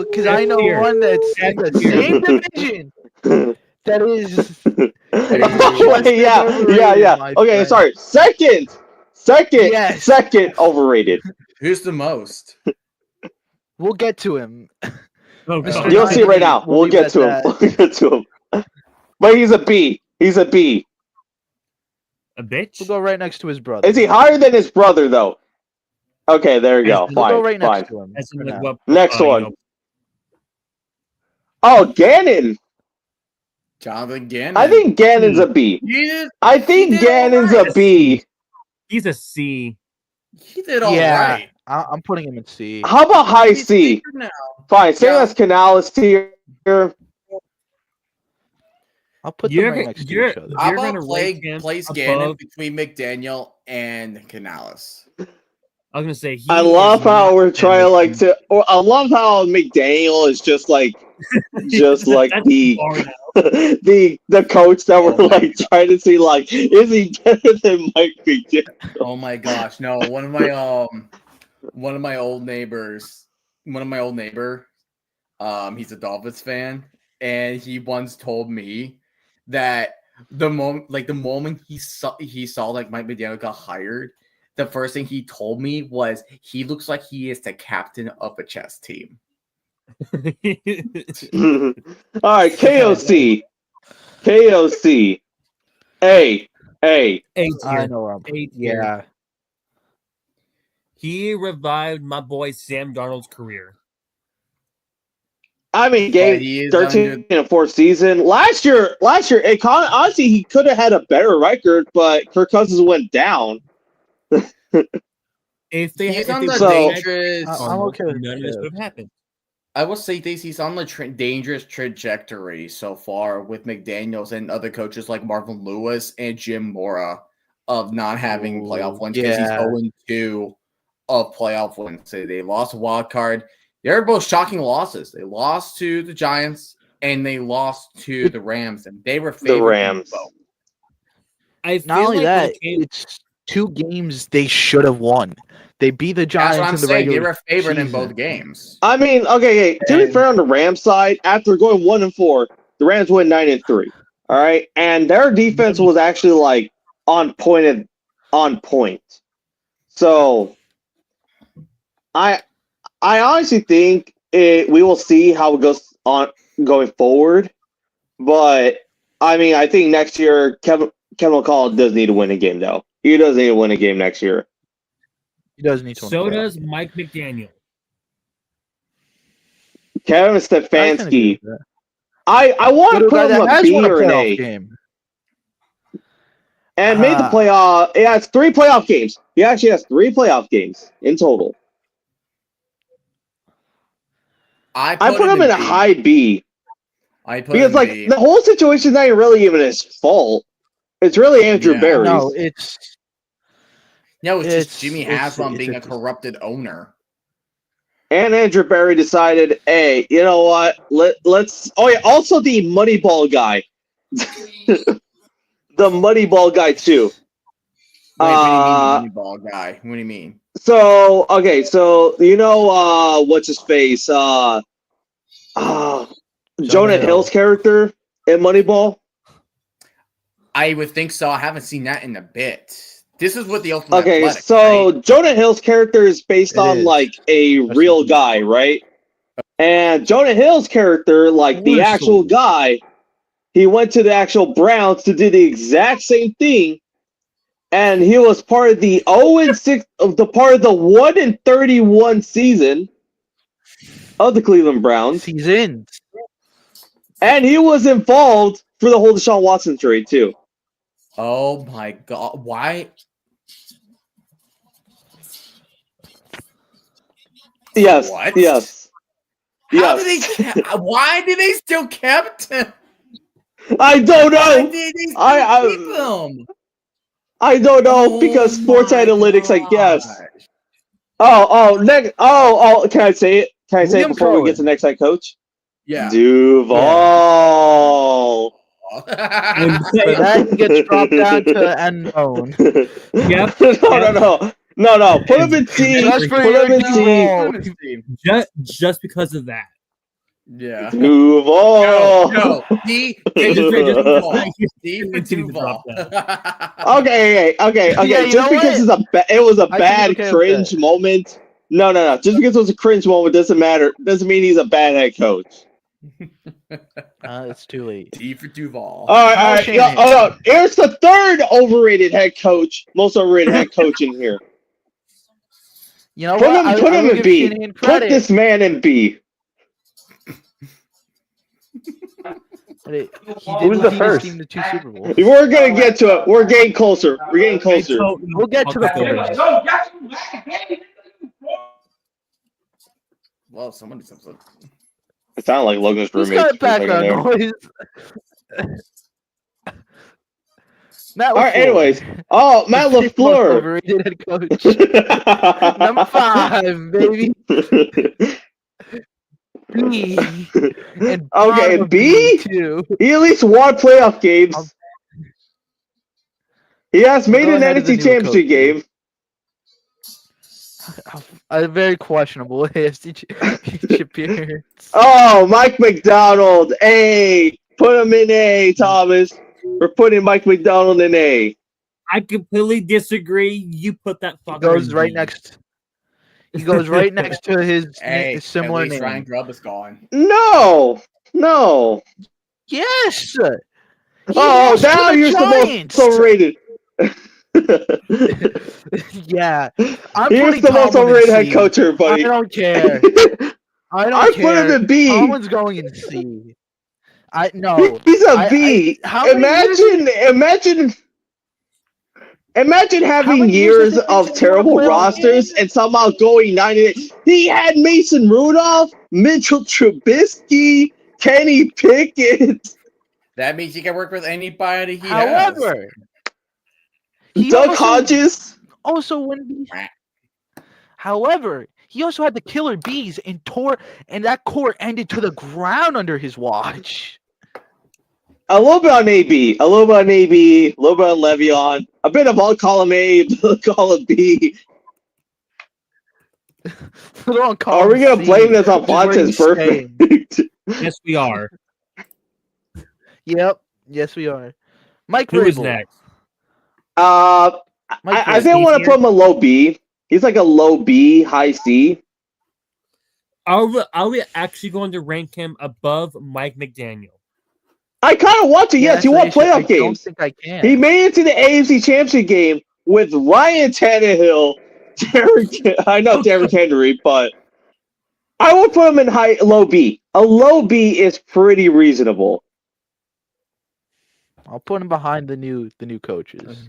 because I know one that's in the same division. That is. Yeah. Okay, sorry. Second. Yes. Second overrated. Who's the most? We'll get to him. You'll see right now. We'll get to him. We'll get to him. But he's a B. He's a B. A bitch? We'll go right next to his brother. Is he higher than his brother, though? Okay, there you go. We'll go right next to him. Next one. Oh, Gannon. Jonathan Gannon. I think Gannon's a B. I think Gannon's a B. He's a C. He did all right. I'm putting him in C. How about high C? Fine, say that's Canales tier. I'll put them right next to each other. How about place Gannon between McDaniel and Canales? I was gonna say. I love how we're trying I love how McDaniel is just like the coach that we're like trying to see like is he better than Mike McDaniel? Oh my gosh, no! One of my old neighbor, he's a Dolphins fan, and he once told me that the moment he saw like Mike McDaniel got hired, the first thing he told me was he looks like he is the captain of a chess team. All right, KOC. A. I know him. Yeah. He revived my boy Sam Darnold's career. I mean, game 13 and 4th season. Last year, honestly, he could have had a better record, but Kirk Cousins went down. If he's on the dangerous, I'm okay with none of this would have happened. I will say this: he's on the dangerous trajectory so far with McDaniels and other coaches like Marvin Lewis and Jim Mora of not having playoff wins because he's 0-2 of playoff wins. So they lost a wild card. They're both shocking losses. They lost to the Giants and they lost to the Rams, and they were favored. The Rams. I feel Not only like that, okay, it's 2 games they should have won. They beat the That's Giants what I'm in the saying. They regular were favored in season. both games. I mean, okay, to be fair on the Rams side, after going 1-4, the Rams went 9-3. All right, and their defense was actually like on point. So, I honestly think we will see how it goes on going forward. But I mean, I think next year Kevin McCall does need to win a game, though. He does need to win a game next year. He does need to. so does Mike McDaniel. Kevin Stefanski. I want to put him a B or an A. Game. And made the playoff. He has 3 playoff games. He actually has 3 playoff games in total. I put him in a high B. Because like B. the whole situation is not really even his fault. It's really Andrew Berry's. No, it's just Jimmy Haslam being a corrupted owner. And Andrew Berry decided, hey, you know what? Let's. Oh yeah, also the Moneyball guy, the Moneyball guy too. Wait, what do you mean, the Moneyball guy? What do you mean? So okay, so you know what's his face? Jonah Hill's character in Moneyball. I would think so. I haven't seen that in a bit. This is what the Ultimate Okay, Athletic, so right? Jonah Hill's character is based on like a real guy, right? And Jonah Hill's character, like the actual guy, he went to the actual Browns to do the exact same thing, and he was part of the 0-6 of the 1-31 season of the Cleveland Browns. Seasons. And he was involved for the whole Deshaun Watson trade too. Oh my God! Why? Yes. What? Yes. How did they? Why did they still kept him? I don't know. Why did they still keep him? I don't know because sports analytics, I guess. Oh! Can I say it? Can I say it before we get to the next head coach? Yeah. Duval. So that gets dropped down to unknown. Yep. No. Put him in C. Put him in C. Just because of that. Yeah. Duval. No. D for Duval. Okay. Yeah, Just because it was a bad cringe moment. No. Just because it was a cringe moment doesn't matter. Doesn't mean he's a bad head coach. It's too late. D for Duval. All right. Here's the third overrated head coach, most overrated head coach in here. You know Put what? him in B. Put this man in B. Who's the first? Team to 2 Super Bowls. We're gonna get to it. We're getting closer. We'll get to the first. Well, somebody said something. It sounded like Logan's Who's roommate. got background noise? Matt LaFleur. All right. Anyways, Matt LaFleur, overrated head coach. Number 5, baby. B. And okay, B. Too. He at least won playoff games. He has made an NFC Championship game. A very questionable AFC appearance. Oh, Mike McDonald. A. Put him in A, Thomas. We're putting Mike McDonald in A. I completely disagree. You put that fucker. Goes right next. He goes right next to his similar at least name. Ryan Grubb is gone. No. Yes. Oh, now you're the most overrated. Yeah. Here's the most overrated head coach here, buddy. I don't care. I put him in B. Tomlin's going in C. No. He's a B. Imagine having years of terrible rosters and somehow going 98. He had Mason Rudolph, Mitchell Trubisky, Kenny Pickett. That means he can work with anybody he However, has. Doug Hodges. Also, when However, he also had the killer bees and that core ended to the ground under his watch. A little bit on AB, a little bit on AB, a little bit on Le'Veon, a bit of all column A, column B. Are we gonna blame this on Fonta's perfect? Yes, we are. Yep. Yes, we are. Mike Who is Vrabel. next? I didn't want to put him a low B. He's like a low B, high C. Are we actually going to rank him above Mike McDaniel? I kind of want to. Yes, he won playoff games. I don't think I can. He made it to the AFC Championship game with Ryan Tannehill. I know Derrick Henry, but I would put him in low B. A low B is pretty reasonable. I'll put him behind the new coaches.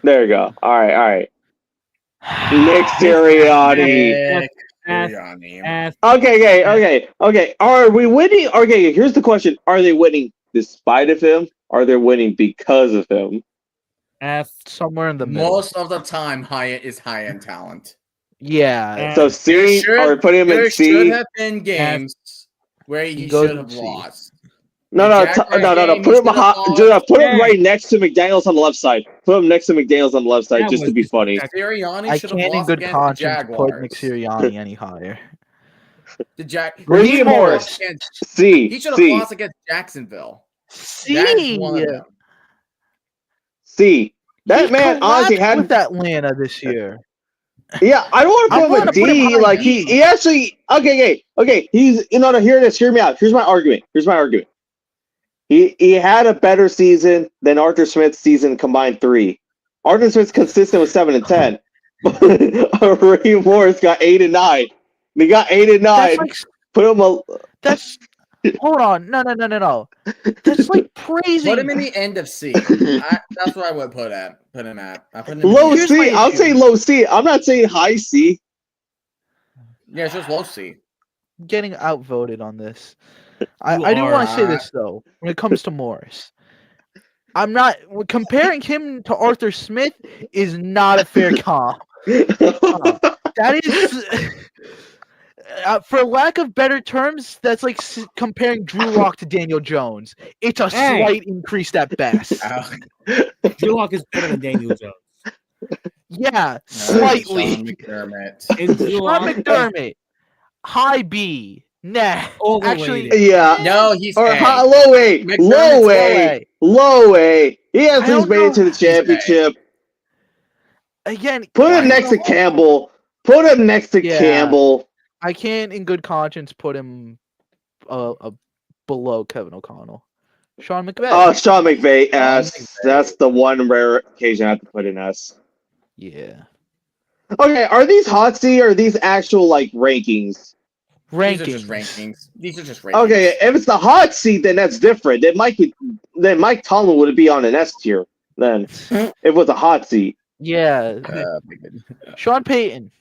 There you go. All right. Nick Sirianni. Okay. Are we winning? Okay, here's the question: are they winning despite of him? Are they winning because of him? F. Somewhere in the middle. Most of the time, high-end talent. Yeah. So C, are we putting him in C? There should have been games where he should have lost. No. Put him right next to McDaniels on the left side. Put him next to McDaniels on the left side just to be funny. Sirianni should have can't in lost good against conscience the Jaguars. put Nick Sirianni any higher. Raheem Morris. C. He should have lost against Jacksonville. C. C. That man honestly had with Atlanta this year. Yeah, I don't want to put him a D. Like he actually okay. He's hear me out. Here's my argument. He had a better season than Arthur Smith's season combined 3. Arthur Smith's consistent with 7 and 10. Raheem Morris got 8 and 9. They got 8 and 9. Put him That's hold on. No. That's like crazy. Put him in the end of C. That's what I would put him at. I put him low C. I'll say low C. I'm not saying high C. Yeah, it's just low C. Getting outvoted on this. I do want to say this though. When it comes to Morris, I'm not comparing him to Arthur Smith is not a fair comp. That is. For lack of better terms, that's like comparing Drew Lock to Daniel Jones. It's a slight increase at best. Drew Lock is better than Daniel Jones. Yeah, slightly. Sean McDermott. Sean McDermott. High B. Nah. Actually, yeah. No, he's low A. Low A. He has least made it to the championship. Again, put him next to Campbell. Campbell. I can't, in good conscience, put him below Kevin O'Connell. Sean McVay. Oh, Sean McVay. S. That's the one rare occasion I have to put in S. Yeah. Okay, are these hot seat or are these actual rankings? These are just rankings. Okay, if it's the hot seat, then that's different. Then Mike Tomlin would be on an S tier. Then if it was a hot seat. Yeah. Sean Payton.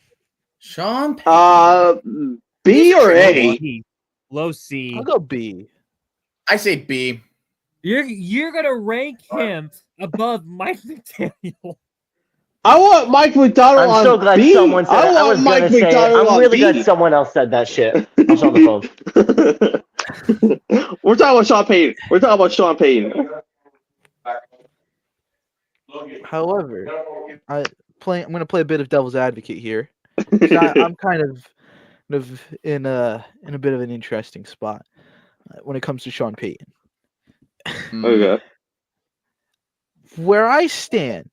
B or A? Low C. I'll go B. I say B. You're gonna rank him above Mike McDaniel. I want Mike McDonald on B. I'm so glad someone said it. I was Mike gonna say it. I'm really glad someone else said that shit. I was on the phone. We're talking about Sean Payton. However, I'm gonna play a bit of devil's advocate here. I'm kind of in a bit of an interesting spot when it comes to Sean Payton. Okay. Where I stand,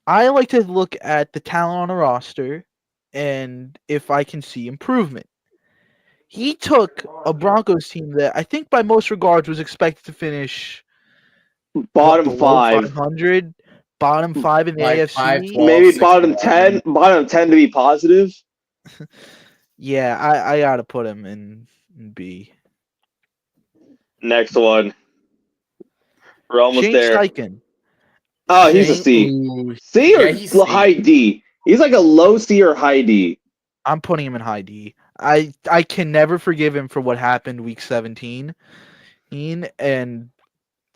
I like to look at the talent on a roster and if I can see improvement. He took a Broncos team that I think by most regards was expected to finish bottom 500, bottom 5 in the AFC. 5, 12, maybe 6, bottom 10, bottom 10 to be positive. Yeah, I gotta put him in B. Next one. We're almost Shane there. Steichen. Oh, he's a C. C or high D? He's like a low C or high D. I'm putting him in high D. I can never forgive him for what happened week 17. And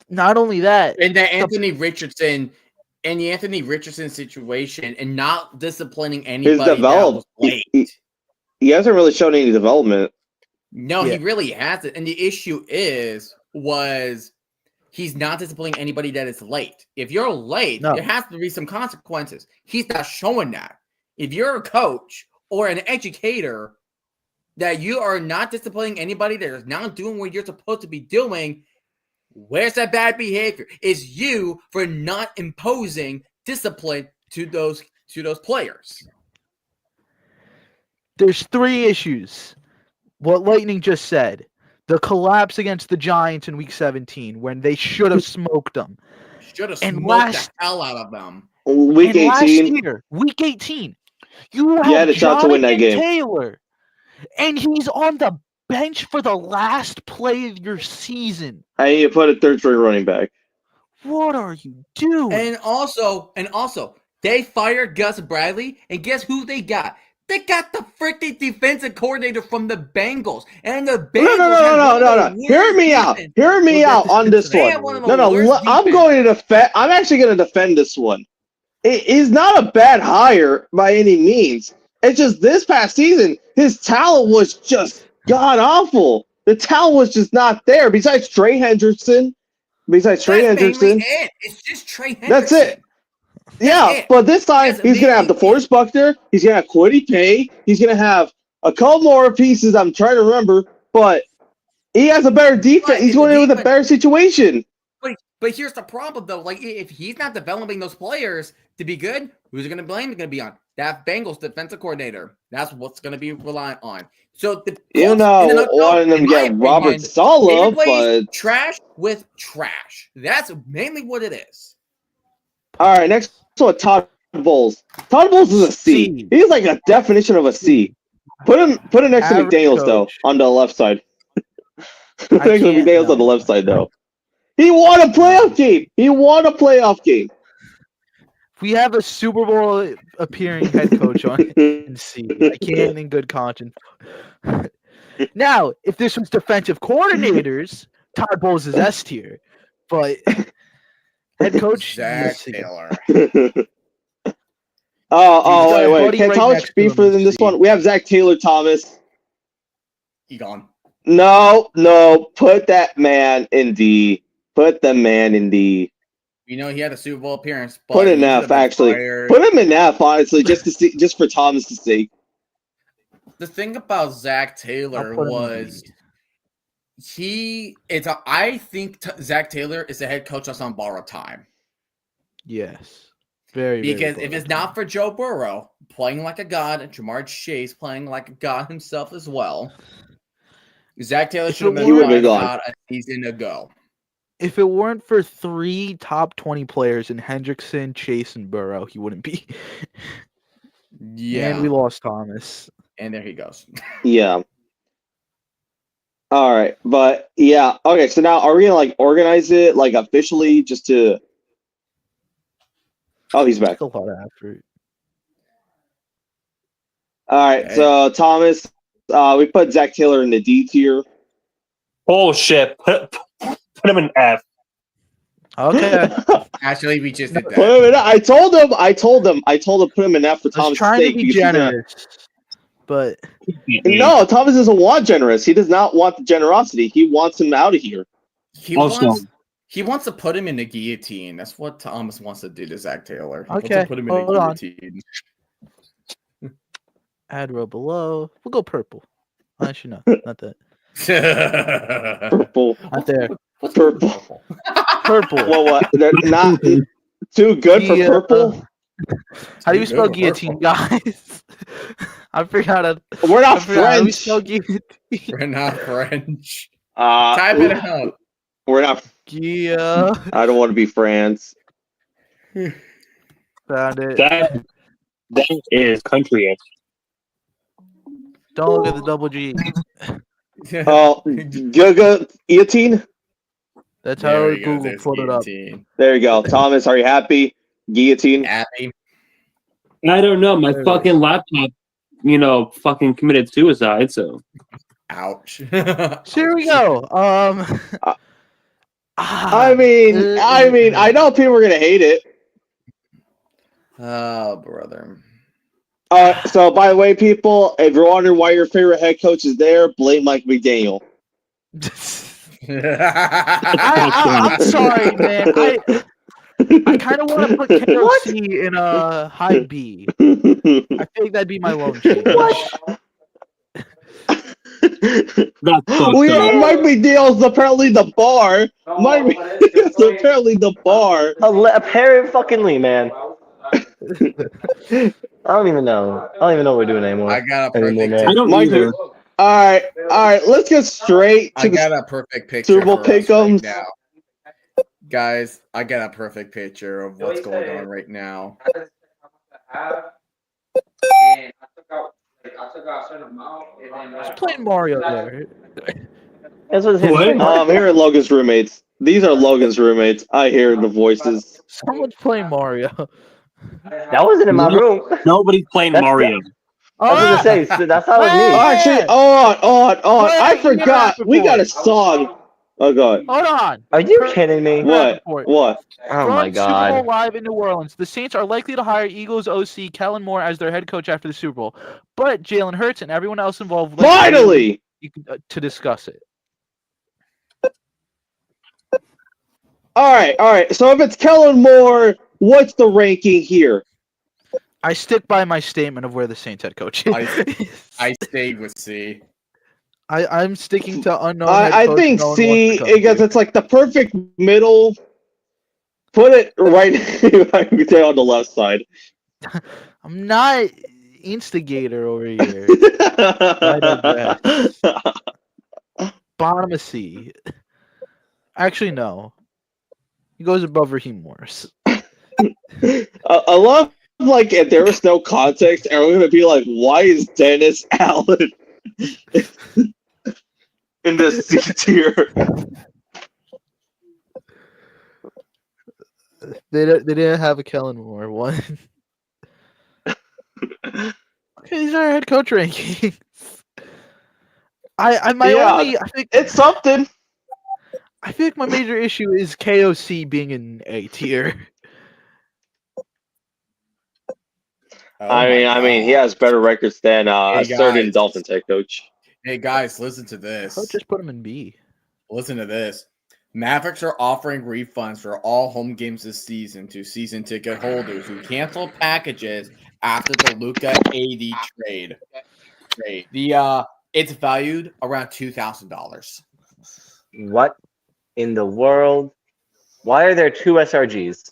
not only that. And that Anthony Richardson in the Anthony Richardson situation and not disciplining His anybody that was development. late. He hasn't really shown any development. No, Yeah. he really hasn't. And the issue was he's not disciplining anybody that is late. If you're late, No. there has to be some consequences. He's not showing that. If you're a coach or an educator that you are not disciplining anybody that is not doing what you're supposed to be doing, where's that bad behavior? It's you for not imposing discipline to those players. There's 3 issues. What Lightning just said. The collapse against the Giants in Week 17 when they should have smoked them. Should have And smoked the hell out of them. Week And last 18. year, Week 18, you You had had a shot to win that Jonathan game. Taylor, and he's on the bench for the last play of your season. I need to put a third string running back. What are you doing? And also, they fired Gus Bradley, and guess who they got? They got the freaking defensive coordinator from the Bengals, and the Bengals. No. Hear me out. Hear me out on this one. No. I'm going to defend. I'm actually going to defend this one. It is not a bad hire by any means. It's just this past season, his talent was just god awful. The talent was just not there. Besides Trey Hendrickson. It's just Trey Hendrickson. That's it. Yeah, but this time he's going to have DeForest Buckner. He's going to have Kwity Paye. He's going to have a couple more pieces I'm trying to remember. But he has a better defense. He's going in with a better situation. But here's the problem, though. Like, if he's not developing those players to be good, who's going to blame? Going to be on that Bengals defensive coordinator. That's what's going to be reliant on. So one of them get Robert Saleh, but trash with trash. That's mainly what it is. All right, next one, Todd Bowles. Todd Bowles is a C. He's like a definition of a C. Put him next to McDaniels though, on the left side. Next to McDaniels on the left side though. He won a playoff game. We have a Super Bowl appearing head coach on C. I can't in good conscience. Now, if this was defensive coordinators, Todd Bowles is S tier. But head coach Zach Taylor. Wait. Can Thomas be further than this one? We have Zach Taylor, Thomas. He gone. No. Put that man in D. Put the man in D. You know he had a Super Bowl appearance. But put in F, actually. Put him in F, honestly, just for Thomas's sake. The thing about Zach Taylor was I think Zach Taylor is the head coach that's on borrowed time. Yes. Very Because if it's not for Joe Burrow playing like a god and Jamar Chase playing like a god himself as well, Zach Taylor should have been out a season ago. If it weren't for 3 top 20 players in Hendrickson, Chase, and Burrow, he wouldn't be. Yeah. And we lost Thomas. And there he goes. Yeah. All right. But yeah. Okay. So now are we going to organize it officially just to. Oh, he's back. A lot of effort. All right. Okay. So Thomas, we put Zach Taylor in the D tier. Bullshit. Put him in F. Okay. Actually, we just did that. Put him in, I told him put him in F for Thomas' trying sake. To be generous, but no, Thomas doesn't want generous. He does not want the generosity. He wants him out of here. He wants to put him in the guillotine. That's what Thomas wants to do to Zach Taylor. He wants to put him in the guillotine. Add row below. We'll go purple. Actually, no, not that. Purple. Not there. What's purple? Purple. Well, what? They're not too good for purple? How do you spell guillotine, guys? I forgot it. We're not French. We're not French. Type it out. We're not. Yeah. I don't want to be France. Found it. That is country. Don't look at the double G. Oh, guillotine. That's how Google put it up. There you go. Thomas, are you happy? Guillotine. Happy. I don't know. My fucking laptop, fucking committed suicide. So. Ouch. So here we go. I mean, I know people are gonna hate it. Oh, brother. So by the way, people, if you're wondering why your favorite head coach is there, blame Mike McDaniel. I'm sorry, man. I kind of want to put KOC in a high B. I feel like that'd be my lone change. Mike McDaniel's apparently the bar. Mike McDaniel's apparently the bar. Apparently, fuckingly, man. I don't even know. I don't even know what we're doing anymore. I got a perfect. I don't Mike, either. all right. Let's get straight to I got a perfect picture Super Bowl for us pick'ems. right now. Guys, I got a perfect picture of what's going on right now. Just playing Mario there. That's what Here are Logan's roommates. These are Logan's roommates. I hear the voices. Someone's playing Mario. That wasn't in my room. Nobody's playing Mario. I was gonna say so that's how it Hey! me. Actually, I forgot. We got a song. Oh god. Hold on. Are you kidding me? What? Report. What? Oh From my Super Bowl god. Live in New Orleans, the Saints are likely to hire Eagles OC Kellen Moore as their head coach after the Super Bowl, but Jalen Hurts and everyone else involved Finally! to discuss it. All right. So if it's Kellen Moore, what's the ranking here? I stick by my statement of where the Saints head coach is. I stayed with C. I'm sticking to unknown. I think C because it's like the perfect middle. Put it right on the left side. I'm not instigator over here. Bottom of C. Actually, no. He goes above Raheem Morris. I love like if there was no context, everyone would be like, "Why is Dennis Allen in the C tier?" They didn't have a Kellen Moore one. Okay, these are head coach rankings. I think it's something. I feel like my major issue is KOC being in A tier. I mean, he has better records than Hey, certain guys. Dolphins head coach. Hey guys, listen to this. Coach just put him in B. Listen to this. Mavericks are offering refunds for all home games this season to season ticket holders who cancel packages after the Luka AD trade. It's valued around $2,000. What in the world? Why are there two SRGs?